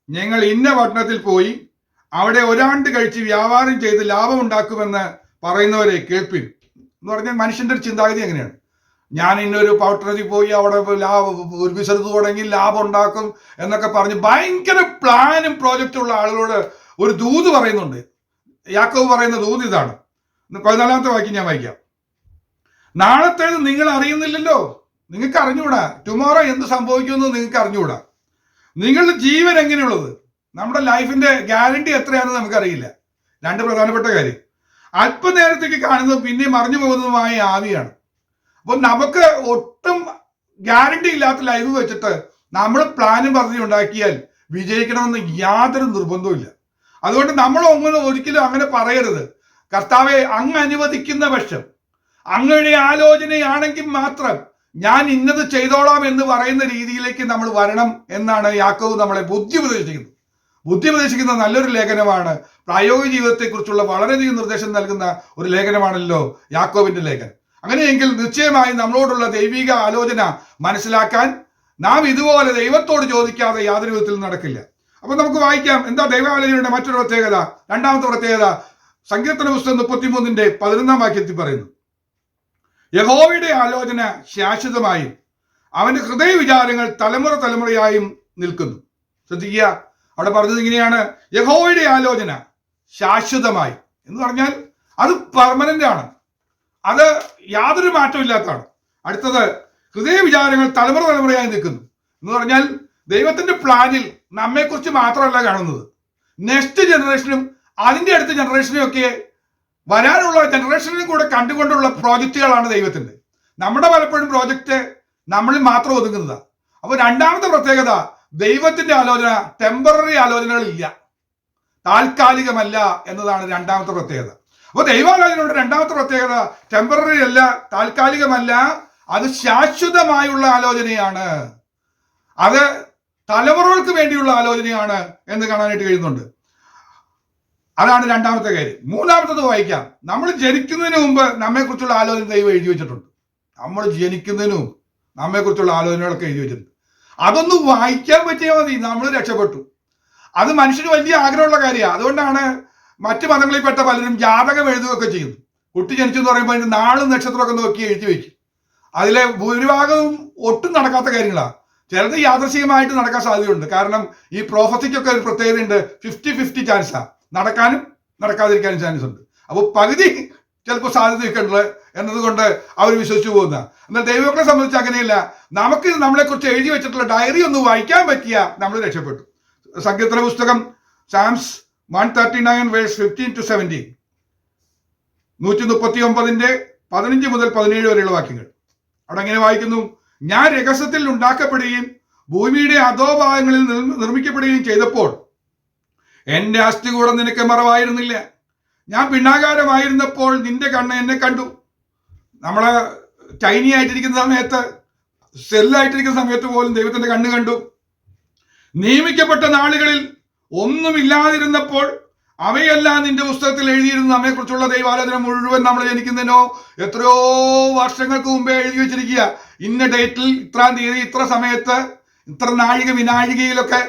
ഞങ്ങൾ ഇന്ന പട്ടണത്തിൽ പോയി അവിടെ ഒരാണ്ട് കഴിച്ച് വ്യാപാരം ചെയ്ത് ലാഭമുണ്ടാക്കുമെന്ന് പറയുന്നവരെ കേൾപ്പിൻ എന്ന് പറഞ്ഞാൽ മനുഷ്യന്റെ ഒരു ചിന്താഗതി എങ്ങനെയാണ്? ഞാൻ ഇന്നൊരു പട്ടണത്തിൽ പോയി അവിടെ ഒരു ബിസിനസ് തുടങ്ങി ലാഭം ഉണ്ടാക്കും എന്നൊക്കെ പറഞ്ഞ് ഭയങ്കര പ്ലാനും പ്രോജക്റ്റും ഉള്ള ആളുകളോട് ഒരു ദൂത് പറയുന്നുണ്ട്. യാക്കോബ് പറയുന്ന ദൂത് ഇതാണ്. 14-ാമത്തെ വാക്യം ഞാൻ വായിക്കാം. നാളത്തേത് നിങ്ങൾ അറിയുന്നില്ലല്ലോ, നിങ്ങൾക്ക് അറിഞ്ഞുകൂടാ. ടുമോറോ എന്ത് സംഭവിക്കുമെന്ന് നിങ്ങൾക്ക് അറിഞ്ഞുകൂടാ. നിങ്ങളുടെ ജീവൻ എങ്ങനെയുള്ളത്, നമ്മുടെ ലൈഫിന്റെ ഗ്യാരണ്ടി എത്രയാണെന്ന് നമുക്കറിയില്ല. രണ്ട് പ്രധാനപ്പെട്ട കാര്യം, അല്പനേരത്തേക്ക് കാണുന്നതും പിന്നെ മറിഞ്ഞു പോകുന്നതുമായ ആവിയാണ്. അപ്പൊ നമുക്ക് ഒട്ടും ഗ്യാരണ്ടി ഇല്ലാത്ത ലൈഫ് വെച്ചിട്ട് നമ്മൾ പ്ലാനും പറഞ്ഞു ഉണ്ടാക്കിയാൽ വിജയിക്കണമെന്ന് യാതൊരു നിർബന്ധവും. അതുകൊണ്ട് നമ്മൾ ഒരിക്കലും അങ്ങനെ പറയരുത്. കർത്താവെ, അങ്ങ് അനുവദിക്കുന്ന പക്ഷം, അങ്ങയുടെ ആലോചനയാണെങ്കിൽ മാത്രം ഞാൻ ഇന്നത് ചെയ്തോളാം എന്ന് പറയുന്ന രീതിയിലേക്ക് നമ്മൾ വരണം എന്നാണ് യാക്കോബ് നമ്മളെ ബുദ്ധി ഉപദേശിക്കുന്ന നല്ലൊരു ലേഖനമാണ്. പ്രായോഗിക ജീവിതത്തെക്കുറിച്ചുള്ള വളരെയധികം നിർദ്ദേശം നൽകുന്ന ഒരു ലേഖനമാണല്ലോ യാക്കോബിന്റെ ലേഖനം. അങ്ങനെയെങ്കിൽ നിശ്ചയമായി നമ്മളോടുള്ള ദൈവിക ആലോചന മനസ്സിലാക്കാൻ നാം ഇതുപോലെ ദൈവത്തോട് ചോദിക്കാതെ യാതൊരു വിധത്തിൽ നടക്കില്ല. അപ്പൊ നമുക്ക് വായിക്കാം, എന്താ ദൈവാലോചനയുടെ മറ്റൊരു പ്രത്യേകത. രണ്ടാമത്തെ പ്രത്യേകത സങ്കീർത്തന പുസ്തകം 33:11 വാക്യത്തിൽ പറയുന്നു, യഹോവയുടെ ആലോചന ശാശ്വതമായും അവന്റെ ഹൃദയ വിചാരങ്ങൾ തലമുറ തലമുറയായും നിൽക്കുന്നു. ശ്രദ്ധിക്കുക, അവിടെ പറഞ്ഞത് ഇങ്ങനെയാണ്, യഹോവയുടെ ആലോചന ശാശ്വതമായി എന്ന് പറഞ്ഞാൽ അത് പെർമനന്റ് ആണ്, അത് യാതൊരു മാറ്റവും ഇല്ലാത്തതാണ്. അടുത്തത്, ഹൃദയ വിചാരങ്ങൾ തലമുറ തലമുറയായി നിൽക്കുന്നു എന്ന് പറഞ്ഞാൽ ദൈവത്തിന്റെ പ്ലാനിൽ നമ്മെക്കുറിച്ച് മാത്രമല്ല കാണുന്നത്, നെക്സ്റ്റ് ജനറേഷനും അതിന്റെ അടുത്ത ജനറേഷനും ഒക്കെ വരാനുള്ള ജനറേഷനും കൂടെ കണ്ടുകൊണ്ടുള്ള പ്രോജക്റ്റുകളാണ് ദൈവത്തിന്റെ. നമ്മുടെ പലപ്പോഴും പ്രോജക്റ്റ് നമ്മളിൽ മാത്രം ഒതുങ്ങുന്നതാണ്. അപ്പൊ രണ്ടാമത്തെ പ്രത്യേകത, ദൈവത്തിന്റെ ആലോചന ടെമ്പററി ആലോചനകളില്ല, താൽക്കാലികമല്ല എന്നതാണ് രണ്ടാമത്തെ പ്രത്യേകത. അപ്പൊ ദൈവാലോചനയുടെ രണ്ടാമത്തെ പ്രത്യേകത ടെമ്പററി അല്ല, താൽക്കാലികമല്ല, അത് ശാശ്വതമായുള്ള ആലോചനയാണ്, അത് തലമുറകൾക്ക് വേണ്ടിയുള്ള ആലോചനയാണ് എന്ന് കാണാനായിട്ട് കഴിയുന്നുണ്ട്. അതാണ് രണ്ടാമത്തെ കാര്യം. മൂന്നാമത്തത് വായിക്കാം. നമ്മൾ ജനിക്കുന്നതിന് മുമ്പ് നമ്മെക്കുറിച്ചുള്ള ആലോചന ദൈവം എഴുതി വെച്ചിട്ടുണ്ട്. നമ്മൾ ജനിക്കുന്നതിന് മുമ്പ് നമ്മെക്കുറിച്ചുള്ള ആലോചനകളൊക്കെ എഴുതി വെച്ചിട്ടുണ്ട്. അതൊന്ന് വായിക്കാൻ പറ്റിയാൽ മതി, നമ്മൾ രക്ഷപ്പെട്ടു. അത് മനുഷ്യന് വലിയ ആഗ്രഹമുള്ള കാര്യമാണ്. അതുകൊണ്ടാണ് മറ്റു മതങ്ങളിൽപ്പെട്ട പലരും ജാതകം എഴുതുകയൊക്കെ ചെയ്യുന്നു. കുട്ടി ജനിച്ചെന്ന് പറയുമ്പോൾ അതിന്റെ നാളും നക്ഷത്രമൊക്കെ നോക്കി എഴുതി വയ്ക്കും. അതിലെ ഭൂരിഭാഗവും ഒട്ടും നടക്കാത്ത കാര്യങ്ങളാണ്. ചിലത് യാദൃശികമായിട്ട് നടക്കാൻ സാധ്യതയുണ്ട്. കാരണം ഈ പ്രോഫസിക്കൊക്കെ ഒരു പ്രത്യേകതയുണ്ട്, 50-50 ചാൻസാണ്, നടക്കാനും നടക്കാതിരിക്കാനും ചാൻസ് ഉണ്ട്. അപ്പോൾ പകുതി ചിലപ്പോൾ സാധ്യതയൊക്കെ ഉണ്ട് എന്നതുകൊണ്ട് അവർ വിശ്വസിച്ചു പോകുന്ന. എന്നാൽ ദൈവങ്ങളെ സംബന്ധിച്ച് അങ്ങനെയല്ല. നമുക്ക് നമ്മളെക്കുറിച്ച് എഴുതി വെച്ചിട്ടുള്ള ഡയറി ഒന്ന് വായിക്കാൻ പറ്റിയ നമ്മൾ രക്ഷപ്പെട്ടു. സങ്കീർത്തന പുസ്തകം സാംസ് 139:15-17, 139:15 മുതൽ 17 വരെയുള്ള വാക്യങ്ങൾ. അവിടെ എങ്ങനെ വായിക്കുന്നു, ഞാൻ രഹസ്യത്തിൽ ഉണ്ടാക്കപ്പെടുകയും ഭൂമിയുടെ അധോഭാഗങ്ങളിൽ നിർമ്മിക്കപ്പെടുകയും ചെയ്തപ്പോൾ എന്റെ അസ്ഥികൂടം നിനക്ക് മറവായിരുന്നില്ല. ഞാൻ പിണ്ണാകാരമായിരുന്നപ്പോൾ നിന്റെ കണ്ണ് എന്നെ കണ്ടു. നമ്മള് ടൈനി ആയിട്ടിരിക്കുന്ന സമയത്ത്, സെല്ലായിട്ടിരിക്കുന്ന സമയത്ത് പോലും ദൈവത്തിന്റെ കണ്ണ് കണ്ടു. നിയമിക്കപ്പെട്ട നാളുകളിൽ ഒന്നുമില്ലാതിരുന്നപ്പോൾ അവയെല്ലാം നിന്റെ പുസ്തകത്തിൽ എഴുതിയിരുന്ന നമ്മെക്കുറിച്ചുള്ള ദൈവാലോചന മുഴുവൻ നമ്മൾ ജനിക്കുന്നതിനോ എത്രയോ വർഷങ്ങൾക്ക് മുമ്പേ എഴുതി വെച്ചിരിക്കുക. ഇന്ന ഡേറ്റിൽ ഇത്രാം തീയതി ഇത്ര സമയത്ത് ഇത്ര നാഴിക വിനാഴികയിലൊക്കെ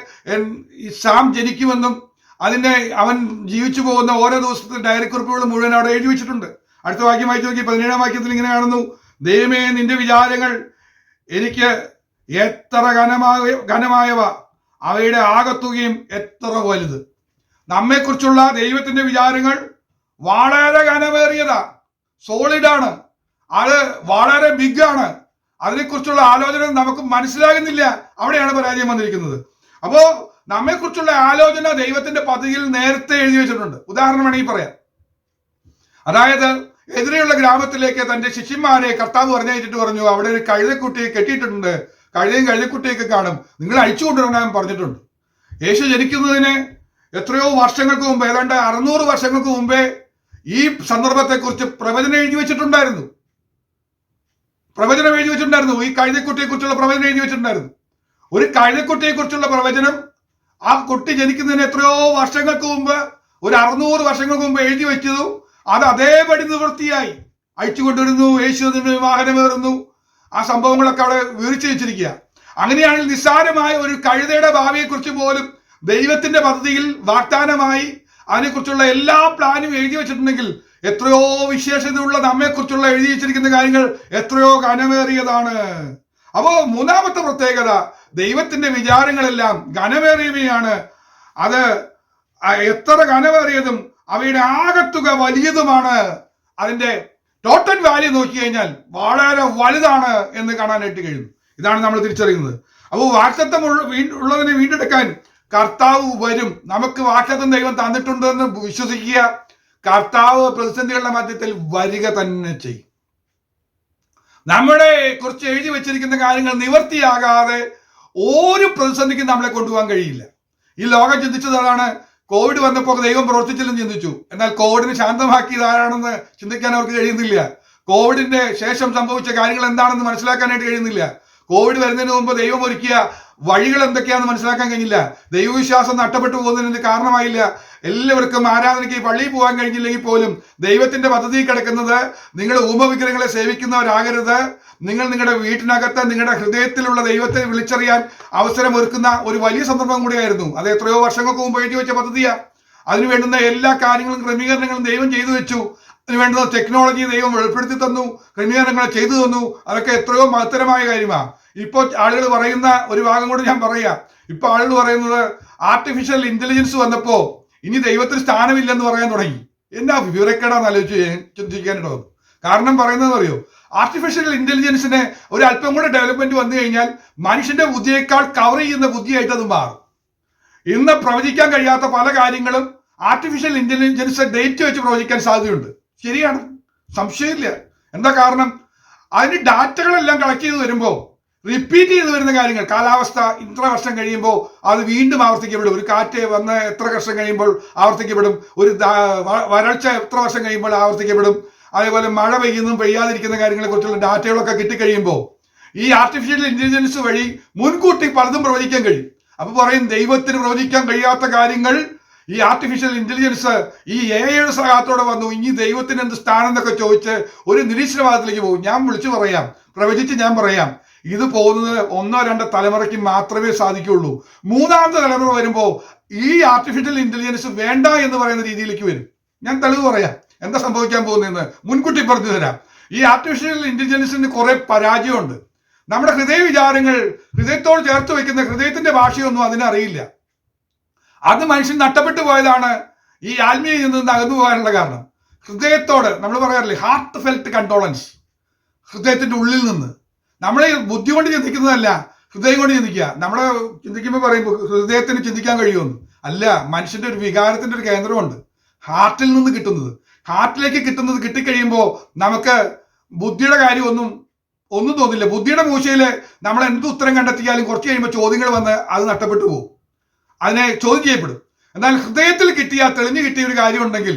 സാം ജനിക്കുമെന്നും അതിന്റെ അവൻ ജീവിച്ചു പോകുന്ന ഓരോ ദിവസത്തെ ഡയറി കുറിപ്പുകൾ മുഴുവൻ അവിടെ എഴുതി വെച്ചിട്ടുണ്ട്. അടുത്ത വാക്യം വായിച്ചു നോക്കി, 17-ാം വാക്യത്തിൽ ഇങ്ങനെ കാണുന്നു, ദൈവമേ നിന്റെ വിചാരങ്ങൾ എനിക്ക് എത്ര ഘനമായവ, അവയുടെ ആകത്തുകയും എത്ര വലുത്. നമ്മെക്കുറിച്ചുള്ള ദൈവത്തിന്റെ വിചാരങ്ങൾ വളരെ ഘനമേറിയതാ, സോളിഡാണ്, അത് വളരെ ബിഗ് ആണ്. അതിനെക്കുറിച്ചുള്ള ആലോചന നമുക്ക് മനസ്സിലാകുന്നില്ല. അവിടെയാണ് പരാജയം വന്നിരിക്കുന്നത്. അപ്പോ നമ്മെക്കുറിച്ചുള്ള ആലോചന ദൈവത്തിന്റെ പദ്ധതിയിൽ നേരത്തെ എഴുതി വെച്ചിട്ടുണ്ട്. ഉദാഹരണം വേണമെങ്കിൽ പറയാം. അതായത് എതിരെയുള്ള ഗ്രാമത്തിലേക്ക് തന്റെ ശിഷ്യന്മാരെ കർത്താവ് പറഞ്ഞയച്ചിട്ട് പറഞ്ഞു, അവിടെ ഒരു കഴുതക്കുട്ടിയെ കെട്ടിയിട്ടുണ്ട്, കഴുതയും കഴുതക്കുട്ടിയൊക്കെ കാണും, നിങ്ങൾ അഴിച്ചു കൊണ്ടുവരാൻ പറഞ്ഞിട്ടുണ്ട്. യേശു ജനിക്കുന്നതിന് എത്രയോ വർഷങ്ങൾക്ക് മുമ്പ്, ഏതാണ്ട് 600 വർഷങ്ങൾക്ക് മുമ്പേ ഈ സന്ദർഭത്തെക്കുറിച്ച് പ്രവചനം എഴുതി വെച്ചിട്ടുണ്ടായിരുന്നു. ഈ കഴുതക്കുട്ടിയെ കുറിച്ചുള്ള പ്രവചനം എഴുതി വെച്ചിട്ടുണ്ടായിരുന്നു. ഒരു കഴുതക്കുട്ടിയെ കുറിച്ചുള്ള പ്രവചനം ആ കുട്ടി ജനിക്കുന്നതിന് എത്രയോ വർഷങ്ങൾക്ക് മുമ്പ്, ഒരു 600 വർഷങ്ങൾക്ക് മുമ്പ് എഴുതി വെച്ചതും അത് അതേപടി നിവൃത്തിയായി. അയച്ചുകൊണ്ടിരുന്നു, യേശു വാഹനമേറുന്നു, ആ സംഭവങ്ങളൊക്കെ അവിടെ വിവരിച്ചു വെച്ചിരിക്കുക. അങ്ങനെയാണെങ്കിൽ നിസ്സാരമായ ഒരു കഴുതയുടെ ഭാവിയെ കുറിച്ച് പോലും ദൈവത്തിന്റെ പദ്ധതിയിൽ വാഗ്ദാനമായി അതിനെക്കുറിച്ചുള്ള എല്ലാ പ്ലാനും എഴുതി വെച്ചിട്ടുണ്ടെങ്കിൽ എത്രയോ വിശേഷതയുള്ള നമ്മെക്കുറിച്ചുള്ള എഴുതി വെച്ചിരിക്കുന്ന കാര്യങ്ങൾ എത്രയോ ഘനമേറിയതാണ്. അപ്പോ മൂന്നാമത്തെ പ്രത്യേകത, ദൈവത്തിന്റെ വിചാരങ്ങളെല്ലാം ഘനമേറിയവയാണ്. അത് എത്ര ഘനമേറിയതും അവയുടെ ആകത്തുക വലിയതുമാണ്. അതിന്റെ ടോട്ടൽ വാല്യൂ നോക്കി കഴിഞ്ഞാൽ വളരെ വലുതാണ് എന്ന് കാണാനായിട്ട് കഴിയും. ഇതാണ് നമ്മൾ തിരിച്ചറിയുന്നത്. അപ്പോൾ വാഗ്ദത്തം ഉള്ളതിനെ വീണ്ടെടുക്കാൻ കർത്താവ് വരും. നമുക്ക് വാഗ്ദത്തം ദൈവം തന്നിട്ടുണ്ടെന്ന് വിശ്വസിക്കുക. കർത്താവ് പ്രതിസന്ധികളുടെ മധ്യത്തിൽ വരിക തന്നെ ചെയ്യും. നമ്മളെ കുറിച്ച് എഴുതി വെച്ചിരിക്കുന്ന കാര്യങ്ങൾ നിവർത്തിയാകാതെ ഒരു പ്രതിസന്ധിക്കും നമ്മളെ കൊണ്ടുപോകാൻ കഴിയില്ല. ഈ ലോകം ചിന്തിച്ചത് അതാണ്. കോവിഡ് വന്നപ്പോൾ ദൈവം പ്രവർത്തിച്ചില്ലെന്ന് ചിന്തിച്ചു. എന്നാൽ കോവിഡിനെ ശാന്തമാക്കിയത് ആരാണെന്ന് ചിന്തിക്കാൻ അവർക്ക് കഴിയുന്നില്ല. കോവിഡിന്റെ ശേഷം സംഭവിച്ച കാര്യങ്ങൾ എന്താണെന്ന് മനസ്സിലാക്കാനായിട്ട് കഴിയുന്നില്ല. കോവിഡ് വരുന്നതിന് മുമ്പ് ദൈവം ഒരുക്കിയ വഴികൾ എന്തൊക്കെയാണെന്ന് മനസ്സിലാക്കാൻ കഴിഞ്ഞില്ല. ദൈവവിശ്വാസം നഷ്ടപ്പെട്ടു പോകുന്നതിന് കാരണമായില്ല. എല്ലാവർക്കും ആരാധനയ്ക്ക് പള്ളിയിൽ പോകാൻ കഴിഞ്ഞില്ലെങ്കിൽ പോലും ദൈവത്തിന്റെ പദ്ധതി കിടക്കുന്നത് നിങ്ങൾ ഊമവിഗ്രഹങ്ങളെ സേവിക്കുന്നവരാകരുത്. നിങ്ങൾ നിങ്ങളുടെ വീട്ടിനകത്ത് നിങ്ങളുടെ ഹൃദയത്തിലുള്ള ദൈവത്തെ വിളിച്ചറിയാൻ അവസരം ഒരുക്കുന്ന ഒരു വലിയ സന്ദർഭം കൂടിയായിരുന്നു. അത് എത്രയോ വർഷങ്ങൾക്ക് മുമ്പ് എഴുതി വെച്ച പദ്ധതിയാ. അതിനു വേണ്ടുന്ന എല്ലാ കാര്യങ്ങളും ക്രമീകരണങ്ങളും ദൈവം ചെയ്തു വെച്ചു. അതിന് വേണ്ടുന്ന ടെക്നോളജി ദൈവം വെളിപ്പെടുത്തി തന്നു, ക്രമീകരണങ്ങൾ ചെയ്തു തന്നു. അതൊക്കെ എത്രയോ മഹത്തരമായ കാര്യമാണ്. ഇപ്പോൾ ആളുകൾ പറയുന്ന ഒരു ഭാഗം കൂടെ ഞാൻ പറയാം. ഇപ്പൊ ആളുകൾ പറയുന്നത് ആർട്ടിഫിഷ്യൽ ഇന്റലിജൻസ് വന്നപ്പോ ഇനി ദൈവത്തിന് സ്ഥാനമില്ലെന്ന് പറയാൻ തുടങ്ങി. എന്നാ വിവരക്കേടാന്ന് ആലോചിച്ച് ചിന്തിക്കാനുണ്ടോ? കാരണം പറയുന്നത് അറിയോ, ആർട്ടിഫിഷ്യൽ ഇന്റലിജൻസിന് ഒരു അല്പം കൂടെ ഡെവലപ്മെന്റ് വന്നു കഴിഞ്ഞാൽ മനുഷ്യന്റെ ബുദ്ധിയേക്കാൾ കവർ ചെയ്യുന്ന ബുദ്ധിയായിട്ട് അത് മാറും. ഇന്ന് പ്രവചിക്കാൻ കഴിയാത്ത പല കാര്യങ്ങളും ആർട്ടിഫിഷ്യൽ ഇന്റലിജൻസ് ഡേറ്റ് വെച്ച് പ്രവചിക്കാൻ സാധ്യതയുണ്ട്. ശരിയാണ്, സംശയമില്ല. എന്താ കാരണം? അതിന് ഡാറ്റകളെല്ലാം കളക്ട് ചെയ്ത് വരുമ്പോൾ റിപ്പീറ്റ് ചെയ്ത് വരുന്ന കാര്യങ്ങൾ, കാലാവസ്ഥ ഇത്ര വർഷം കഴിയുമ്പോൾ അത് വീണ്ടും ആവർത്തിക്കപ്പെടും. ഒരു കാറ്റ് വന്ന് എത്ര വർഷം കഴിയുമ്പോൾ ആവർത്തിക്കപ്പെടും. ഒരു വരൾച്ച എത്ര വർഷം കഴിയുമ്പോൾ ആവർത്തിക്കപ്പെടും. അതേപോലെ മഴ പെയ്യുന്നതും പെയ്യാതിരിക്കുന്ന കാര്യങ്ങളെ കുറിച്ചുള്ള ഡാറ്റകളൊക്കെ കിട്ടിക്കഴിയുമ്പോൾ ഈ ആർട്ടിഫിഷ്യൽ ഇന്റലിജൻസ് വഴി മുൻകൂട്ടി പലതും പ്രവചിക്കാൻ കഴിയും. അപ്പൊ പറയും ദൈവത്തിന് പ്രവചിക്കാൻ കഴിയാത്ത കാര്യങ്ങൾ ഈ ആർട്ടിഫിഷ്യൽ ഇന്റലിജൻസ് ഈ AI സഹായത്തോടെ വന്നു. ഇനി ദൈവത്തിന് എന്ത് സ്ഥാനം എന്നൊക്കെ ചോദിച്ച് ഒരു നിരീശ്വരവാദത്തിലേക്ക് പോകും. ഞാൻ വിളിച്ചു പറയാം, പ്രവചിച്ച് ഞാൻ പറയാം, ഇത് പോകുന്നത് 1-2 തലമുറയ്ക്ക് മാത്രമേ സാധിക്കുള്ളൂ. മൂന്നാമത്തെ തലമുറ വരുമ്പോൾ ഈ ആർട്ടിഫിഷ്യൽ ഇന്റലിജൻസ് വേണ്ട എന്ന് പറയുന്ന രീതിയിലേക്ക് വരും. ഞാൻ തെളിവ് പറയാം എന്താ സംഭവിക്കാൻ പോകുന്നതെന്ന് മുൻകൂട്ടി പറഞ്ഞു തരാം. ഈ ആർട്ടിഫിഷ്യൽ ഇന്റലിജൻസിന് കുറെ പരാജയമുണ്ട്. നമ്മുടെ ഹൃദയ വിചാരങ്ങൾ ഹൃദയത്തോട് ചേർത്ത് വെക്കുന്ന ഹൃദയത്തിന്റെ ഭാഷയൊന്നും അതിനറിയില്ല. അത് മനുഷ്യൻ നഷ്ടപ്പെട്ടു പോയതാണ് ഈ ആത്മീയയിൽ നിന്ന് അകന്നു പോകാനുള്ള കാരണം. ഹൃദയത്തോട് നമ്മൾ പറയാറില്ലേ, ഹാർട്ട് ഫെൽറ്റ് കൺട്രോളൻസ്, ഹൃദയത്തിന്റെ ഉള്ളിൽ നിന്ന്. നമ്മളെ ബുദ്ധി കൊണ്ട് ചിന്തിക്കുന്നതല്ല, ഹൃദയം കൊണ്ട് ചിന്തിക്കുക. നമ്മളെ ചിന്തിക്കുമ്പോൾ പറയുമ്പോൾ ഹൃദയത്തിന് ചിന്തിക്കാൻ കഴിയുമെന്ന് അല്ല. മനുഷ്യന്റെ ഒരു വികാരത്തിന്റെ ഒരു കേന്ദ്രമുണ്ട്, ഹാർട്ടിൽ നിന്ന് കിട്ടുന്നത്. ഹാർട്ടിലേക്ക് കിട്ടുന്നത് കിട്ടിക്കഴിയുമ്പോൾ നമുക്ക് ബുദ്ധിയുടെ കാര്യം ഒന്നും തോന്നില്ല. ബുദ്ധിയുടെ മൂശയിൽ നമ്മൾ എന്ത് ഉത്തരം കണ്ടെത്തിയാലും കുറച്ച് കഴിയുമ്പോൾ ചോദ്യങ്ങൾ വന്ന് അത് നഷ്ടപ്പെട്ടു പോകും, അതിനെ ചോദ്യം ചെയ്യപ്പെടും. എന്നാൽ ഹൃദയത്തിൽ കിട്ടിയ തെളിഞ്ഞു കിട്ടിയ ഒരു കാര്യം ഉണ്ടെങ്കിൽ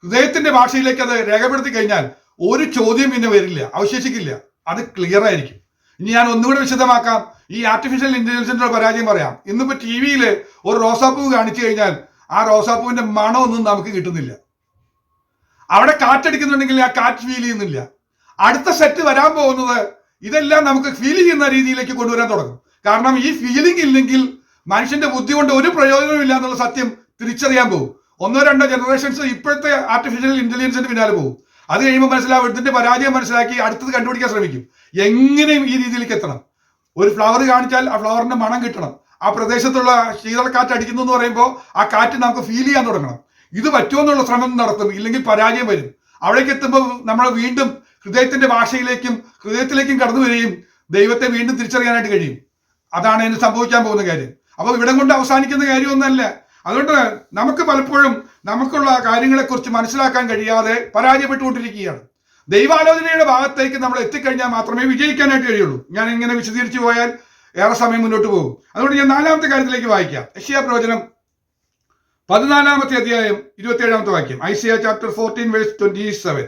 ഹൃദയത്തിന്റെ ഭാഷയിലേക്ക് അത് രേഖപ്പെടുത്തി കഴിഞ്ഞാൽ ഒരു ചോദ്യം പിന്നെ വരില്ല, അവശേഷിക്കില്ല. അത് ക്ലിയർ ആയിരിക്കും. ഇനി ഞാൻ ഒന്നുകൂടെ വിശദമാക്കാം. ഈ ആർട്ടിഫിഷ്യൽ ഇന്റലിജൻസിന്റെ പരാജയം പറയാം. ഇന്നിപ്പോ TV ഒരു റോസാപ്പൂ കാണിച്ചു കഴിഞ്ഞാൽ ആ റോസാപ്പൂവിന്റെ മണമൊന്നും നമുക്ക് കിട്ടുന്നില്ല. അവിടെ കാറ്റടിക്കുന്നുണ്ടെങ്കിൽ ആ കാറ്റ് ഫീൽ ചെയ്യുന്നില്ല. അടുത്ത സെറ്റ് വരാൻ പോകുന്നത് ഇതെല്ലാം നമുക്ക് ഫീൽ ചെയ്യുന്ന രീതിയിലേക്ക് കൊണ്ടുവരാൻ തുടങ്ങും. കാരണം ഈ ഫീലിംഗ് ഇല്ലെങ്കിൽ മനുഷ്യന്റെ ബുദ്ധി കൊണ്ട് ഒരു പ്രയോജനവും ഇല്ല എന്നുള്ള സത്യം തിരിച്ചറിയാൻ പോകും. 1-2 ജനറേഷൻസ് ഇപ്പോഴത്തെ ആർട്ടിഫിഷ്യൽ ഇന്റലിജൻസിന്റെ പിന്നാലെ പോകും. അത് കഴിയുമ്പോൾ മനസ്സിലാവും, ഇതിന്റെ പരാജയം മനസ്സിലാക്കി അടുത്തത് കണ്ടുപിടിക്കാൻ ശ്രമിക്കും. എങ്ങനെയും ഈ രീതിയിലേക്ക് എത്തണം. ഒരു ഫ്ലവർ കാണിച്ചാൽ ആ ഫ്ലവറിന്റെ മണം കിട്ടണം. ആ പ്രദേശത്തുള്ള ശീതളക്കാറ്റ് അടിക്കുന്നു എന്ന് പറയുമ്പോൾ ആ കാറ്റ് നമുക്ക് ഫീൽ ചെയ്യാൻ തുടങ്ങണം. ഇത് പറ്റുമോ എന്നുള്ള ശ്രമം നടത്തും, ഇല്ലെങ്കിൽ പരാജയം വരും. അവിടേക്ക് എത്തുമ്പോൾ നമ്മൾ വീണ്ടും ഹൃദയത്തിന്റെ ഭാഷയിലേക്കും ഹൃദയത്തിലേക്കും കടന്നു വരികയും ദൈവത്തെ വീണ്ടും തിരിച്ചറിയാനായിട്ട് കഴിയും. അതാണ് ഇതിന് സംഭവിക്കാൻ പോകുന്ന കാര്യം. അപ്പോൾ ഇവിടം കൊണ്ട് അവസാനിക്കുന്ന കാര്യമൊന്നല്ല. അതുകൊണ്ട് നമുക്ക് പലപ്പോഴും നമുക്കുള്ള കാര്യങ്ങളെക്കുറിച്ച് മനസ്സിലാക്കാൻ കഴിയാതെ പരാജയപ്പെട്ടുകൊണ്ടിരിക്കുകയാണ്. ദൈവാലോചനയുടെ ഭാഗത്തേക്ക് നമ്മൾ എത്തിക്കഴിഞ്ഞാൽ മാത്രമേ വിജയിക്കാനായിട്ട് കഴിയുള്ളൂ. ഞാൻ ഇങ്ങനെ വിശദീകരിച്ചു പോയാൽ ഏറെ സമയം മുന്നോട്ട് പോകും. അതുകൊണ്ട് ഞാൻ 4-ാമത്തെ കാര്യത്തിലേക്ക് വായിക്കാം. യെശയ്യാ പ്രവചനം 14-ാമത്തെ അധ്യായം 27-ാമത്തെ വാക്യം. ഐസയ്യാ ചാപ്റ്റർ 14:27.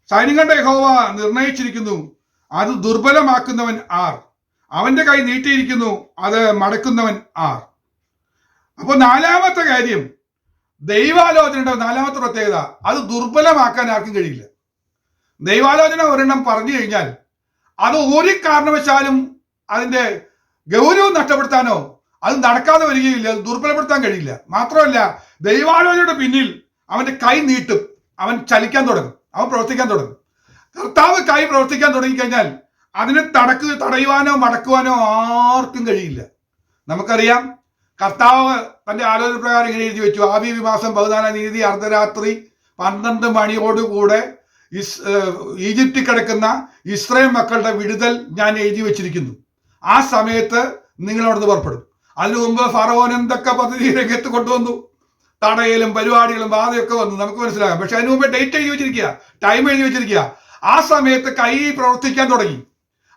സൈന്യങ്ങളുടെ യഹോവ നിർണയിച്ചിരിക്കുന്നു, അത് ദുർബലമാക്കുന്നവൻ ആർ, അവന്റെ കൈ നീട്ടിയിരിക്കുന്നു, അത് മടക്കുന്നവൻ ആർ. അപ്പൊ നാലാമത്തെ കാര്യം, ദൈവാലോചനയുടെ നാലാമത്തെ പ്രത്യേകത, അത് ദുർബലമാക്കാൻ ആർക്കും കഴിയില്ല. ദൈവാലോചന ഒരെണ്ണം പറഞ്ഞു കഴിഞ്ഞാൽ അത് ഒരു കാരണവശാലും അതിന്റെ ഗൗരവം നഷ്ടപ്പെടുത്താനോ അത് നടക്കാതെ വരികയില്ല, അത് ദുർബലപ്പെടുത്താൻ കഴിയില്ല. മാത്രമല്ല, ദൈവാലോചനയുടെ പിന്നിൽ അവന്റെ കൈ നീട്ടും, അവൻ ചലിക്കാൻ തുടങ്ങും, അവൻ പ്രവർത്തിക്കാൻ തുടങ്ങും. കർത്താവ് കൈ പ്രവർത്തിക്കാൻ തുടങ്ങിക്കഴിഞ്ഞാൽ അതിനെ തടയുവാനോ മടക്കുവാനോ ആർക്കും കഴിയില്ല. നമുക്കറിയാം, കർത്താവ് തന്റെ ആലോചന പ്രകാരം ഇങ്ങനെ എഴുതി വെച്ചു, ആബീബ് മാസം 14 തീയതി അർദ്ധരാത്രി 12 മണിയോടുകൂടെ ഈജിപ്തിൽ കിടക്കുന്ന ഇസ്രായേൽ മക്കളുടെ വിടുതൽ ഞാൻ എഴുതി വെച്ചിരിക്കുന്നു. ആ സമയത്ത് നിങ്ങൾ അവിടുന്ന് പുറപ്പെടും. അതിനു മുമ്പ് ഫറവോൻ എന്തൊക്കെ പദ്ധതി രംഗത്ത് കൊണ്ടുവന്നു, തടയലും പരിപാടികളും ബാധയൊക്കെ വന്നു, നമുക്ക് മനസ്സിലാകാം. പക്ഷെ അതിനു മുമ്പ് ഡേറ്റ് എഴുതി വെച്ചിരിക്കുക, ടൈം എഴുതി വെച്ചിരിക്കുക. ആ സമയത്ത് കൈ പ്രവർത്തിക്കാൻ തുടങ്ങി.